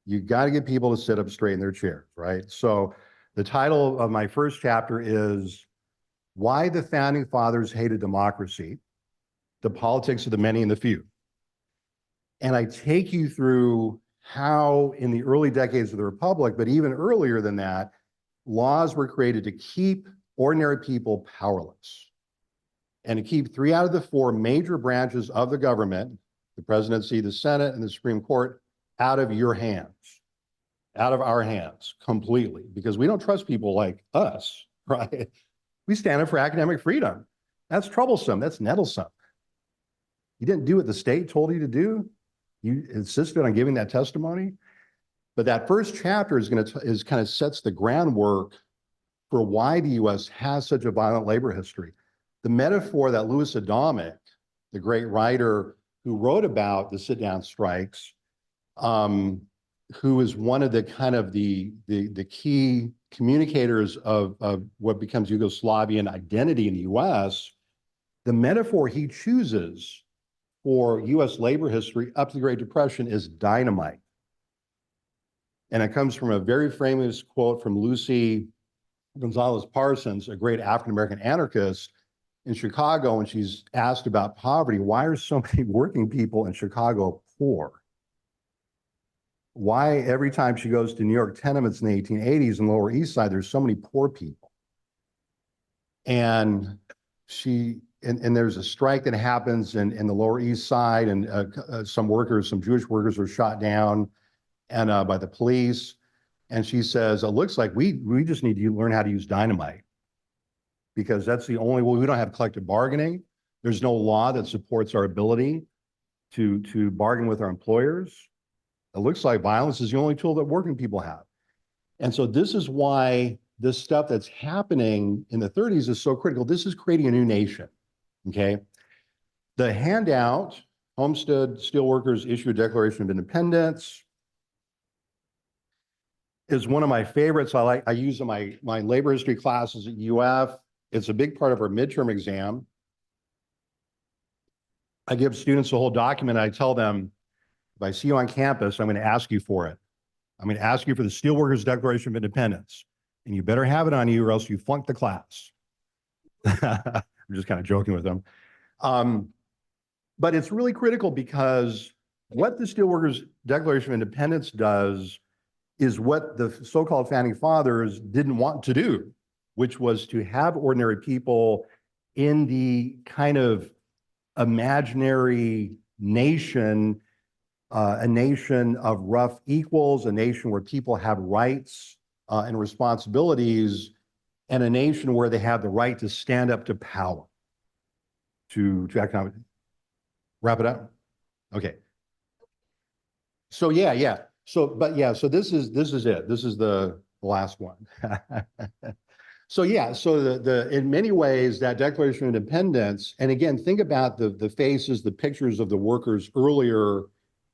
S2: You got to get people to sit up straight in their chairs, right? So the title of my first chapter is Why the Founding Fathers Hated Democracy, the Politics of the Many and the Few. And I take you through how in the early decades of the Republic, but even earlier than that, laws were created to keep ordinary people powerless and to keep 3 out of the 4 major branches of the government, the presidency, the Senate, and the Supreme Court, out of your hands, out of our hands completely, because we don't trust people like us, right? We stand up for academic freedom. That's troublesome. That's nettlesome. You didn't do what the state told you to do. You insisted on giving that testimony. But that first chapter is kind of sets the groundwork for why the U.S. has such a violent labor history. The metaphor that Louis Adamic, the great writer who wrote about the sit-down strikes, who is one of the kind of the key communicators of what becomes Yugoslavian identity in the U.S., the metaphor he chooses for U.S. labor history up to the Great Depression is dynamite. And it comes from a very famous quote from Lucy Gonzalez Parsons, a great African-American anarchist in Chicago, when she's asked about poverty. Why are so many working people in Chicago poor? Why every time she goes to New York tenements in the 1880s and Lower East Side, there's so many poor people? And there's a strike that happens in the Lower East Side, and some Jewish workers are shot down and by the police. And she says, it looks like we just need to learn how to use dynamite, because that's the only way. We don't have collective bargaining. There's no law that supports our ability to bargain with our employers. It looks like violence is the only tool that working people have. And so this is why this stuff that's happening in the 30s is so critical. This is creating a new nation, okay? The handout, Homestead Steelworkers Issue a Declaration of Independence, is one of my favorites. I use in my labor history classes at UF. It's a big part of our midterm exam. I give students the whole document. I tell them, if I see you on campus, I'm going to ask you for it. I'm going to ask you for the Steelworkers Declaration of Independence, and you better have it on you or else you flunk the class. I'm just kind of joking with them. But it's really critical, because what the Steelworkers Declaration of Independence does is what the so-called founding fathers didn't want to do, which was to have ordinary people in the kind of imaginary nation, a nation of rough equals, a nation where people have rights and responsibilities, and a nation where they have the right to stand up to power, to economic. Wrap it up. Okay. So yeah. So this is it. This is the last one. So the in many ways that Declaration of Independence, and again, think about the faces, the pictures of the workers earlier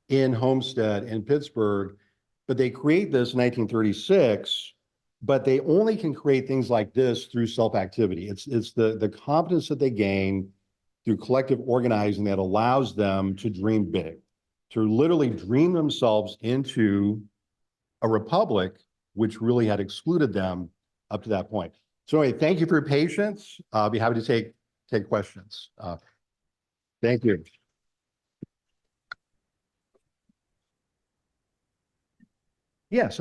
S2: in Homestead in Pittsburgh, but they create this in 1936, but they only can create things like this through self-activity. It's the competence that they gain through collective organizing that allows them to dream big, to literally dream themselves into a republic, which really had excluded them up to that point. So anyway, thank you for your patience. I'll be happy to take questions. Thank you. Yes.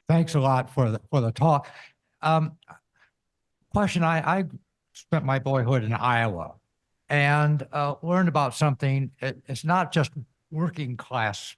S4: Thanks a lot for the talk. Question, I spent my boyhood in Iowa and learned about something. It's not just working class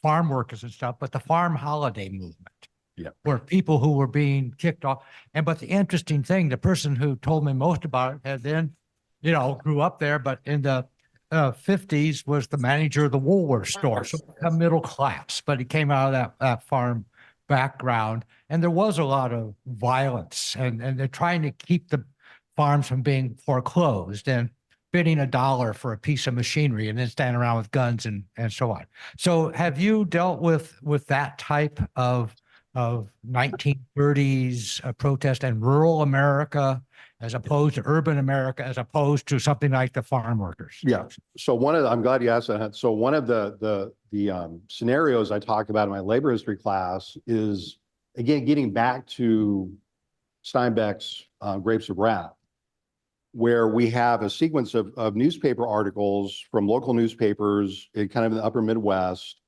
S4: farm workers and stuff, but the farm holiday movement.
S2: Yeah.
S4: Where people who were being kicked off. But the interesting thing, the person who told me most about it had then, grew up there, but in the 50s was the manager of the Woolworth store, so a middle class, but he came out of that farm background, and there was a lot of violence, and they're trying to keep the farms from being foreclosed and bidding $1 for a piece of machinery and then standing around with guns and so on. So have you dealt with that type of 1930s protest in rural America as opposed to urban America, as opposed to something like the farm workers?
S2: Yeah. So I'm glad you asked that. So one of the scenarios I talk about in my labor history class is, again, getting back to Steinbeck's Grapes of Wrath, where we have a sequence of newspaper articles from local newspapers in kind of the upper Midwest,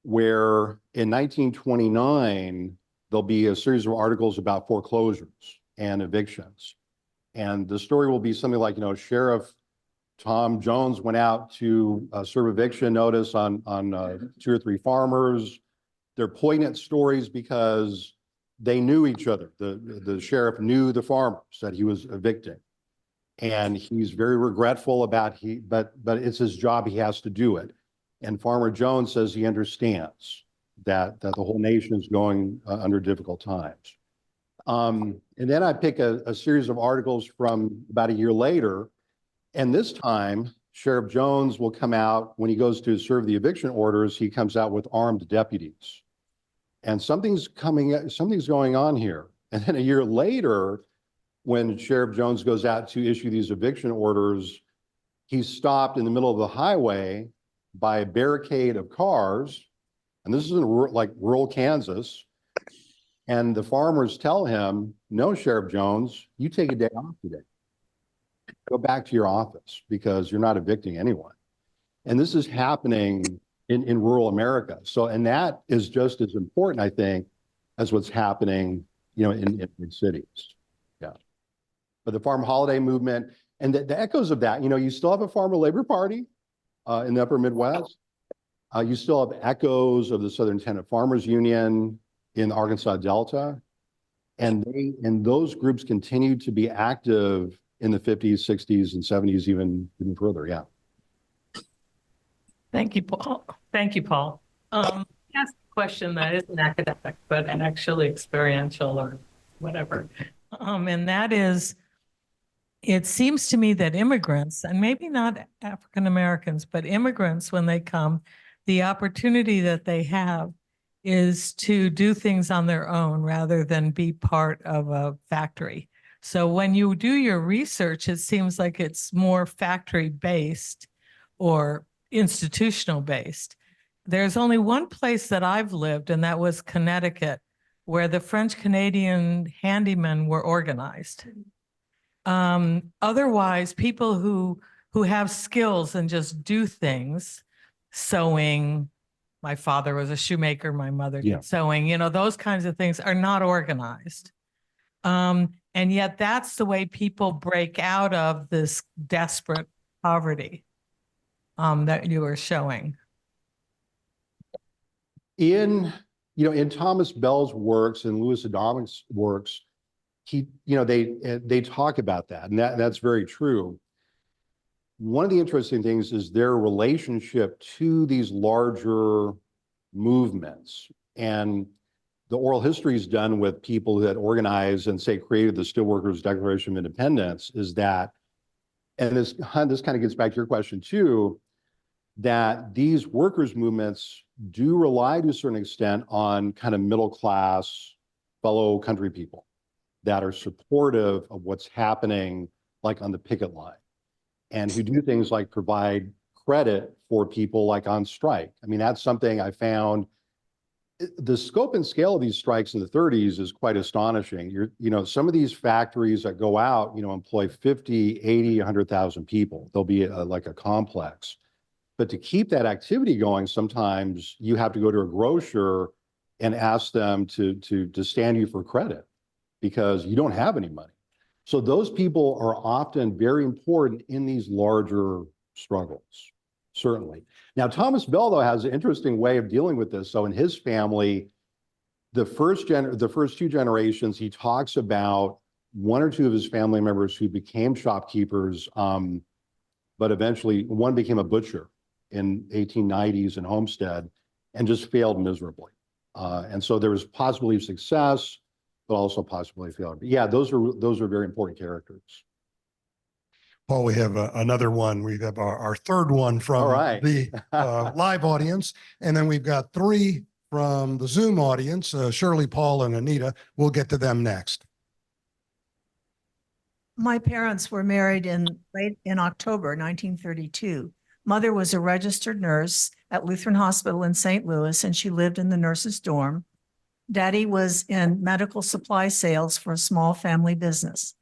S2: where in 1929, there'll be a series of articles about foreclosures and evictions. And the story will be something like, Sheriff Tom Jones went out to serve eviction notice on 2 or 3 farmers. They're poignant stories because they knew each other. The sheriff knew the farmers that he was evicting. And he's very regretful about but it's his job, he has to do it. And Farmer Jones says he understands that the whole nation is going under difficult times. And then I pick a series of articles from about a year later, and this time Sheriff Jones will come out when he goes to serve the eviction orders. He comes out with armed deputies, and something's going on here. And then a year later, when Sheriff Jones goes out to issue these eviction orders, he's stopped in the middle of the highway by a barricade of cars. And this is in rural Kansas. And the farmers tell him, no, Sheriff Jones, you take a day off today. Go back to your office because you're not evicting anyone. And this is happening in rural America. So, and that is just as important, I think, as what's happening, in cities. Yeah. But the farm holiday movement and the echoes of that, you still have a farmer labor party in the upper Midwest. You still have echoes of the Southern Tenant Farmers Union in the Arkansas Delta. And those groups continued to be active in the 50s, 60s, and 70s, even further. Yeah.
S5: Thank you, Paul. Thank you, Paul. Ask a question that isn't academic, but actually experiential or whatever. And that is, it seems to me that immigrants, and maybe not African Americans, but immigrants, when they come, the opportunity that they have is to do things on their own rather than be part of a factory. So when you do your research, it seems like it's more factory-based or institutional-based. There's only one place that I've lived, and that was Connecticut, where the French-Canadian handymen were organized. Otherwise, people who have skills and just do things, sewing, my father was a shoemaker, my mother did sewing, those kinds of things are not organized. And yet that's the way people break out of this desperate poverty that you are showing.
S2: In, in Thomas Bell's works and Louis Adamic's works, they talk about that, and that's very true. One of the interesting things is their relationship to these larger movements, and the oral history is done with people that organized and say created the Steelworkers Declaration of Independence. Is that, and this kind of gets back to your question too, that these workers' movements do rely to a certain extent on kind of middle class fellow country people that are supportive of what's happening, like on the picket line, and who do things like provide credit for people like on strike. I mean, that's something I found. The scope and scale of these strikes in the 30s is quite astonishing. Some of these factories that go out, employ 50, 80, 100,000 people. There'll be like a complex. But to keep that activity going, sometimes you have to go to a grocer and ask them to stand you for credit because you don't have any money. So those people are often very important in these larger struggles, certainly. Now, Thomas Bell, though, has an interesting way of dealing with this. So in his family, the first two generations, he talks about one or two of his family members who became shopkeepers, but eventually one became a butcher in 1890s in Homestead and just failed miserably. And so there was possibility of success, but also possibility of failure. But yeah, those are very important characters.
S1: Paul, we have another one. We have our third one from
S2: All right.
S1: the live audience. And then we've got 3 from the Zoom audience, Shirley, Paul, and Anita. We'll get to them next.
S6: My parents were married in October 1932. Mother was a registered nurse at Lutheran Hospital in St. Louis, and she lived in the nurses' dorm. Daddy was in medical supply sales for a small family business.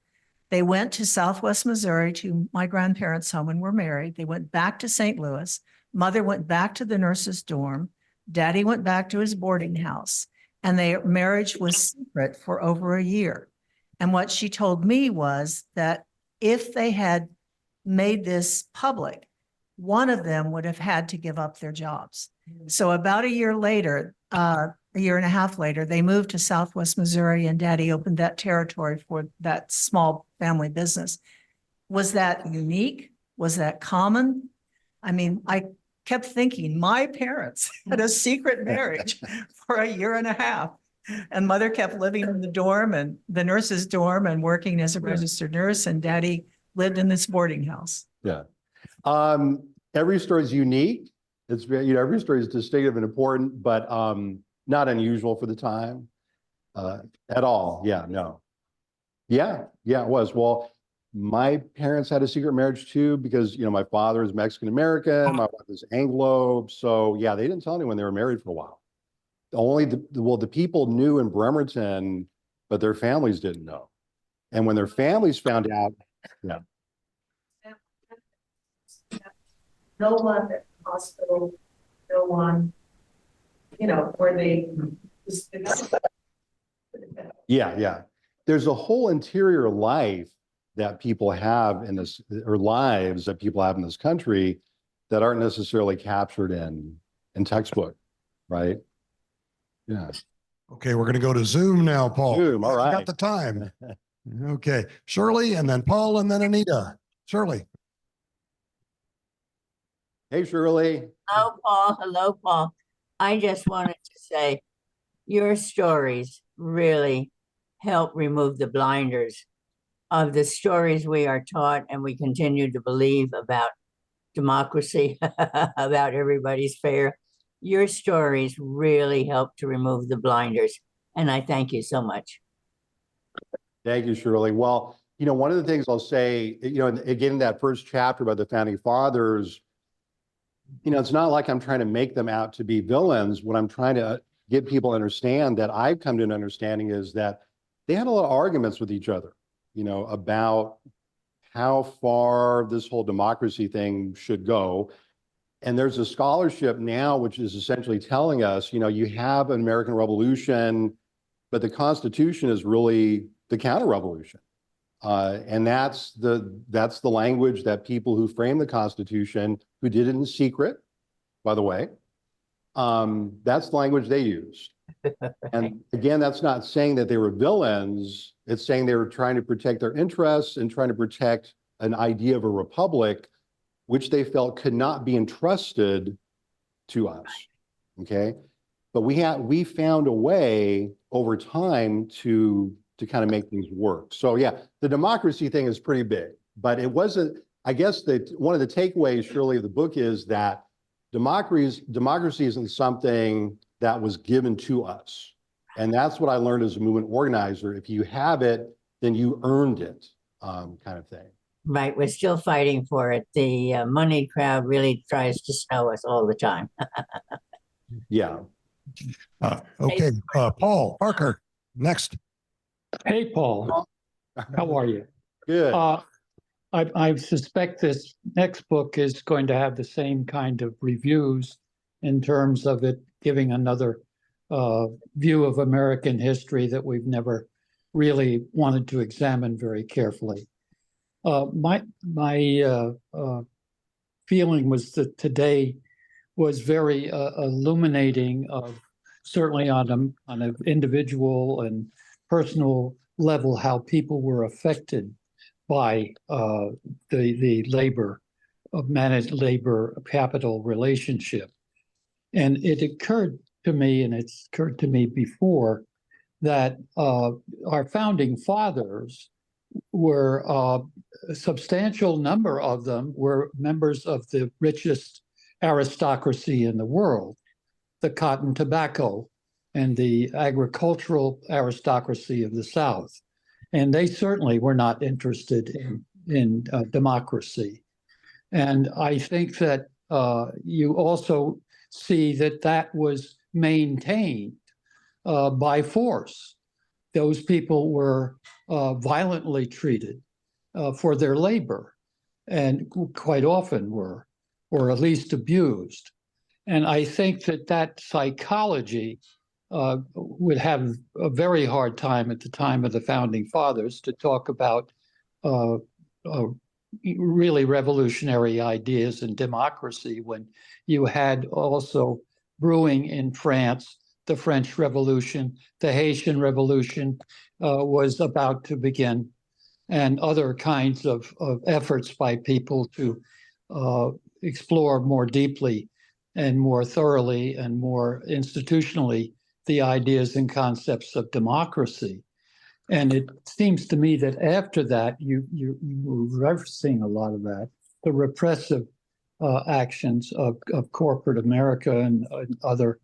S6: They went to Southwest Missouri to my grandparents' home and were married. They went back to St. Louis. Mother went back to the nurses' dorm. Daddy went back to his boarding house, and their marriage was secret for over a year. And what she told me was that if they had made this public, one of them would have had to give up their jobs. So about a year later, a year and a half later, they moved to Southwest Missouri, and Daddy opened that territory for that small family business. Was that unique? Was that common? I mean, I kept thinking my parents had a secret marriage for a year and a half. And Mother kept living in the dorm and the nurse's dorm and working as a registered nurse, and Daddy lived in this boarding house.
S2: Yeah. Every story is unique. It's very, every story is distinctive and important, but not unusual for the time at all. Yeah, no. Yeah, it was. Well, my parents had a secret marriage too, because, my father is Mexican-American, my wife is Anglo. So yeah, they didn't tell anyone they were married for a while. Only the people knew in Bremerton, but their families didn't know. And when their families found out, yeah.
S6: No one at the hospital, no one, where they.
S2: Yeah. There's a whole interior life that people have in this, or lives that people have in this country that aren't necessarily captured in textbook, right? Yeah.
S1: Okay, we're going to go to Zoom now, Paul.
S2: Zoom, all right.
S1: Got the time. Okay, Shirley, and then Paul, and then Anita. Shirley.
S2: Hey, Shirley.
S7: Hello, Paul. I just wanted to say your stories really help remove the blinders of the stories we are taught and we continue to believe about democracy, about everybody's fair. Your stories really help to remove the blinders, and I thank you so much.
S2: Thank you, Shirley. Well, one of the things I'll say, again, in that first chapter about the founding fathers, it's not like I'm trying to make them out to be villains. What I'm trying to get people to understand, that I've come to an understanding, is that they had a lot of arguments with each other, about how far this whole democracy thing should go. And there's a scholarship now which is essentially telling us, you have an American Revolution, but the Constitution is really the counter-revolution. And that's the language that people who framed the Constitution, who did it in secret, by the way, That's the language they used. And again, that's not saying that they were villains. It's saying they were trying to protect their interests and trying to protect an idea of a republic, which they felt could not be entrusted to us. Okay. But we found a way over time to kind of make things work. So yeah, the democracy thing is pretty big, but it wasn't, I guess that one of the takeaways surely of the book is that democracy isn't something that was given to us. And that's what I learned as a movement organizer. If you have it, then you earned it, kind of thing.
S7: Right, we're still fighting for it. The money crowd really tries to snow us all the time.
S2: Yeah.
S1: Okay, Paul Parker, next.
S8: Hey, Paul, how are you?
S2: Good.
S8: I suspect this next book is going to have the same kind of reviews in terms of it giving another view of American history that we've never really wanted to examine very carefully. My feeling was that today was very illuminating of certainly on an individual and personal level how people were affected by the labor of managed labor capital relationship. And it occurred to me, and it's occurred to me before, that our founding fathers were a substantial number of them were members of the richest aristocracy in the world, the cotton, tobacco, and the agricultural aristocracy of the South. And they certainly were not interested in democracy. And I think that you also see that that was maintained by force. Those people were violently treated for their labor, and quite often were, or at least abused. And I think that that psychology would have a very hard time at the time of the founding fathers to talk about really revolutionary ideas and democracy when you had also brewing in France the French Revolution, the Haitian Revolution was about to begin, and other kinds of efforts by people to explore more deeply and more thoroughly and more institutionally the ideas and concepts of democracy. And it seems to me that after that, you were referencing a lot of that, the repressive actions of corporate America and other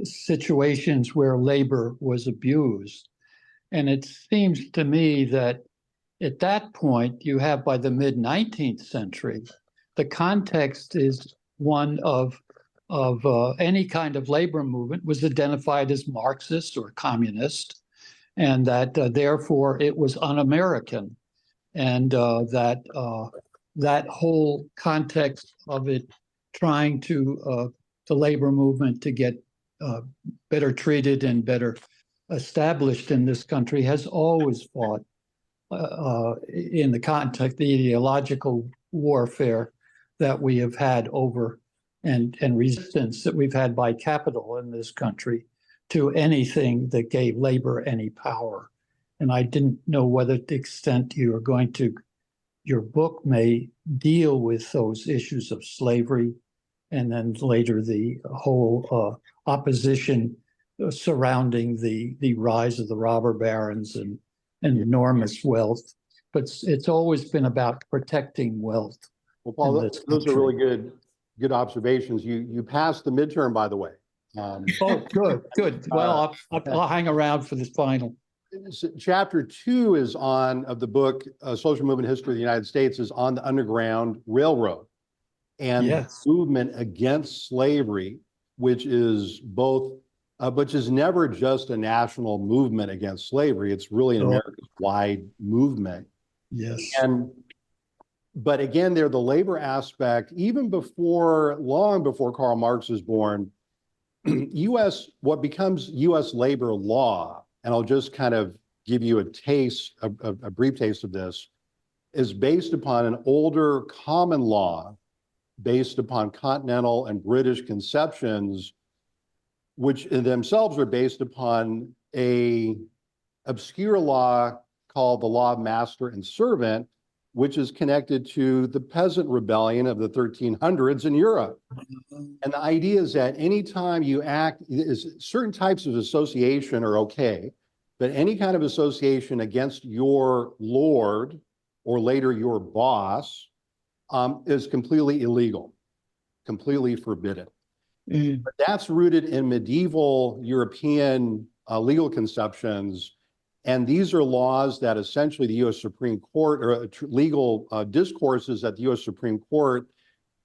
S8: situations where labor was abused. And it seems to me that at that point, you have by the mid-19th century, the context is one of any kind of labor movement was identified as Marxist or communist, and that therefore it was un-American, and that whole context of it trying to the labor movement to get better treated and better established in this country has always fought in the context, the ideological warfare that we have had over and resistance that we've had by capital in this country to anything that gave labor any power. And I didn't know whether to the extent you are going to, your book may deal with those issues of slavery, and then later the whole opposition surrounding the rise of the robber barons and enormous wealth. But it's always been about protecting wealth.
S2: Well, Paul, those are really good observations. You passed the midterm, by the way.
S8: Oh, good. Well, I'll hang around for this final.
S2: Chapter 2 is of the book, Social Movement History of the United States, is on the Underground Railroad and
S8: Yes.
S2: movement against slavery, which is never just a national movement against slavery. It's really an America-wide movement.
S8: Yes.
S2: But again, the labor aspect, even long before Karl Marx was born, what becomes U.S. labor law, and I'll just kind of give you a brief taste of this, is based upon an older common law based upon continental and British conceptions which in themselves are based upon a obscure law called the Law of Master and Servant, which is connected to the peasant rebellion of the 1300s in Europe. And the idea is that anytime you act, certain types of association are okay, but any kind of association against your lord or later your boss is completely illegal, completely forbidden. But that's rooted in medieval European legal conceptions. And these are laws that essentially the U.S. Supreme Court, or legal discourses that the U.S. Supreme Court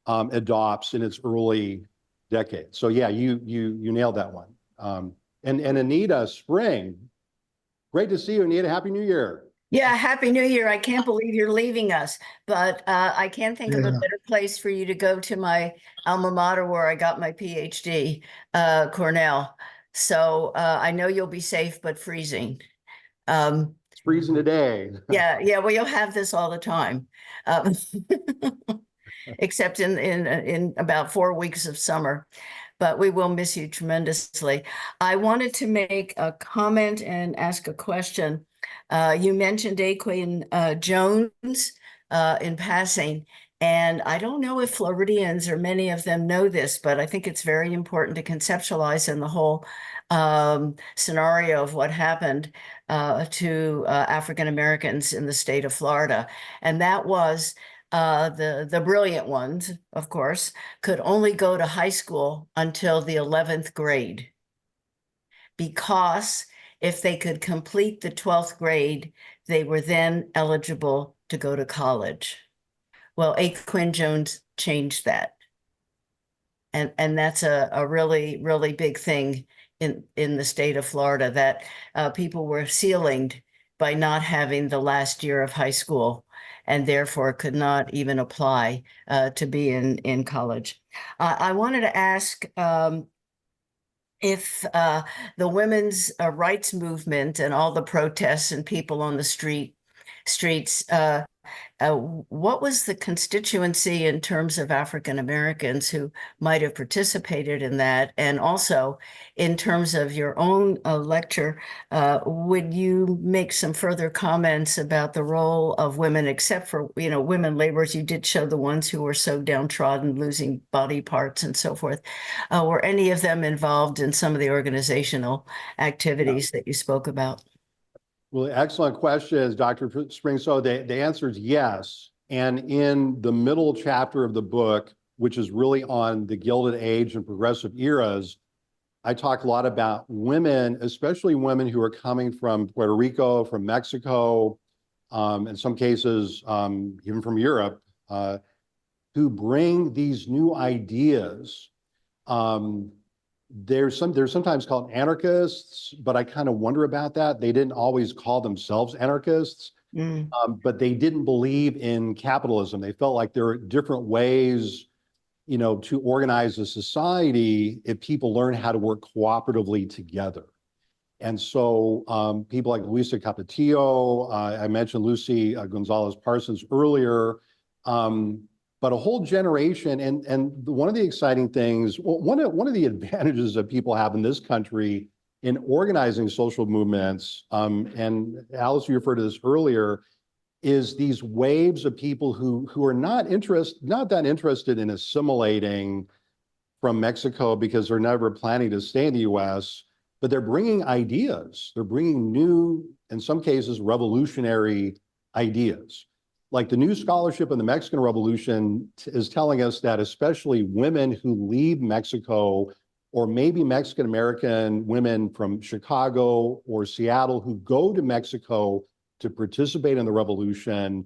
S2: adopts in its early decades. So yeah, you nailed that one. And Anita Spring, great to see you, Anita. Happy New Year.
S9: Yeah, Happy New Year. I can't believe you're leaving us, but I can't think of a
S1: Yeah.
S9: better place for you to go to my alma mater where I got my PhD, Cornell. So I know you'll be safe, but freezing.
S2: It's freezing today.
S9: Yeah, well, you'll have this all the time. Um, except in about 4 weeks of summer. But we will miss you tremendously. I wanted to make a comment and ask a question. You mentioned Aquin Jones in passing, and I don't know if Floridians or many of them know this, but I think it's very important to conceptualize in the whole scenario of what happened to African Americans in the state of Florida. And that was the brilliant ones, of course, could only go to high school until the 11th grade, because if they could complete the 12th grade, they were then eligible to go to college. Well, Aquin Jones changed that. And that's a really, really big thing in the state of Florida, that people were ceilinged by not having the last year of high school, and therefore could not even apply to be in college. I wanted to ask if the women's rights movement and all the protests and people on the streets, what was the constituency in terms of African Americans who might have participated in that? And also, in terms of your own lecture, would you make some further comments about the role of women, except for, women laborers? You did show the ones who were so downtrodden, losing body parts and so forth. Were any of them involved in some of the organizational activities that you spoke about?
S2: Well, excellent questions, Dr. Spring. So the answer is yes. And in the middle chapter of the book, which is really on the Gilded Age and progressive eras, I talk a lot about women, especially women who are coming from Puerto Rico, from Mexico, in some cases, even from Europe, who bring these new ideas. They're sometimes called anarchists, but I kind of wonder about that. They didn't always call themselves anarchists, but they didn't believe in capitalism. They felt like there are different ways, to organize a society if people learn how to work cooperatively together. And so people like Luisa Capetillo, I mentioned Lucy Gonzalez Parsons earlier, but a whole generation. And one of the exciting things, one of the advantages that people have in this country in organizing social movements, and Alice, you referred to this earlier, is these waves of people who are not that interested in assimilating from Mexico because they're never planning to stay in the US, but they're bringing ideas. They're bringing new, in some cases, revolutionary ideas. Like the new scholarship in the Mexican Revolution is telling us that especially women who leave Mexico, or maybe Mexican American women from Chicago or Seattle who go to Mexico to participate in the revolution,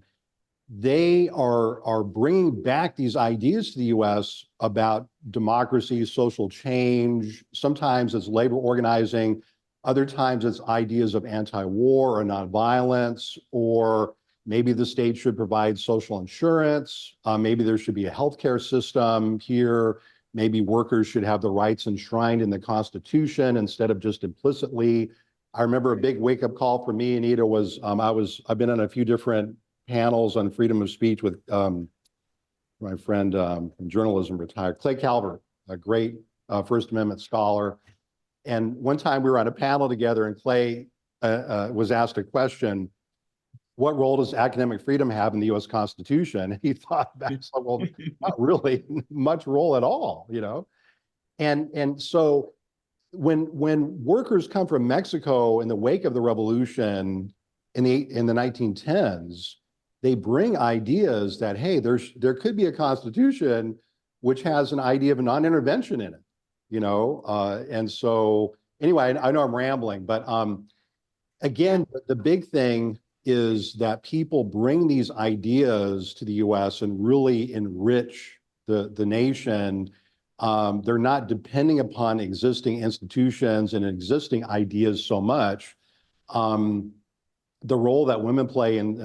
S2: they are bringing back these ideas to the US about democracy, social change. Sometimes it's labor organizing. Other times it's ideas of anti-war or nonviolence, or maybe the state should provide social insurance. Maybe there should be a healthcare system here. Maybe workers should have the rights enshrined in the Constitution instead of just implicitly. I remember a big wake-up call for me, Anita, was I've been on a few different panels on freedom of speech with my friend from journalism, retired Clay Calvert, a great First Amendment scholar. And one time we were on a panel together and Clay was asked a question, what role does academic freedom have in the US Constitution? He thought back, well, not really much role at all, you know? And so when workers come from Mexico in the wake of the revolution in the 1910s, they bring ideas that, hey, there could be a constitution which has an idea of non-intervention in it, you know? And so anyway, I know I'm rambling, but again, the big thing is that people bring these ideas to the US and really enrich the nation. They're not depending upon existing institutions and existing ideas so much. The role that women play in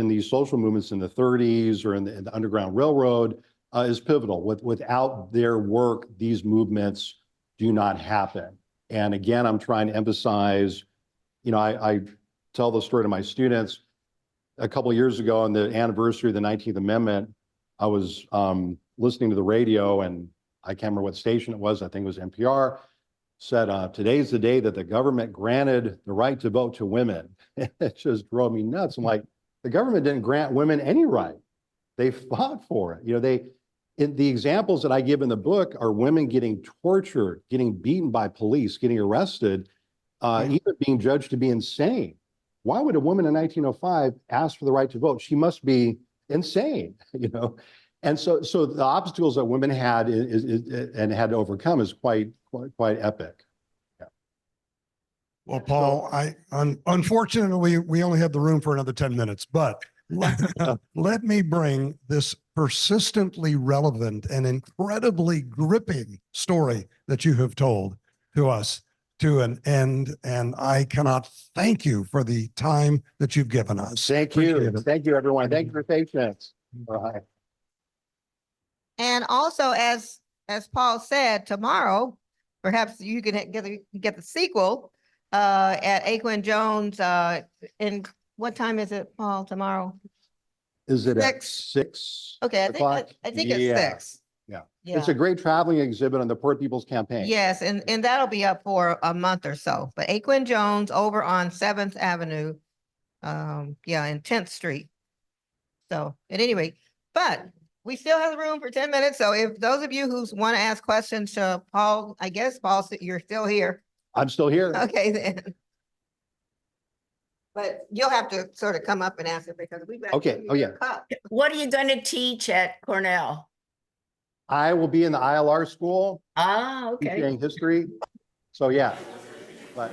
S2: these social movements in the 30s or in the Underground Railroad is pivotal. Without their work, these movements do not happen. And again, I'm trying to emphasize, you know, I tell the story to my students. A couple of years ago on the anniversary of the 19th Amendment, I was listening to the radio, and I can't remember what station it was, I think it was NPR, said, today's the day that the government granted the right to vote to women. It just drove me nuts. I'm like, the government didn't grant women any right. They fought for it. You know, the examples that I give in the book are women getting tortured, getting beaten by police, getting arrested, even being judged to be insane. Why would a woman in 1905 ask for the right to vote? She must be insane, you know? And so the obstacles that women had and had to overcome is quite epic. Yeah.
S1: Well, Paul, unfortunately, we only have the room for another 10 minutes, but let me bring this persistently relevant and incredibly gripping story that you have told to us to an end. And I cannot thank you for the time that you've given us.
S2: Thank you. Thank you, everyone. Thank you for patience. All right.
S10: And also, as Paul said, tomorrow, perhaps you can get the sequel at Aquin Jones. In what time is it, Paul? Tomorrow?
S2: Is it at
S10: 6?
S2: 6?
S10: Okay,
S2: o'clock?
S10: I think
S2: Yeah.
S10: it's 6.
S2: Yeah.
S10: Yeah.
S2: It's a great traveling exhibit on the Poor People's Campaign.
S10: Yes, and that'll be up for a month or so. But Aquin Jones over on 7th Avenue, yeah, in 10th Street. So at any rate, but we still have room for 10 minutes. So if those of you who want to ask questions to Paul, I guess, Paul, you're still here.
S2: I'm still here.
S10: Okay, then. But you'll have to sort of come up and ask it because we've got.
S2: Okay. Oh, yeah.
S9: What are you going to teach at Cornell?
S2: I will be in the ILR school
S9: Ah, okay.
S2: teaching history. So yeah, but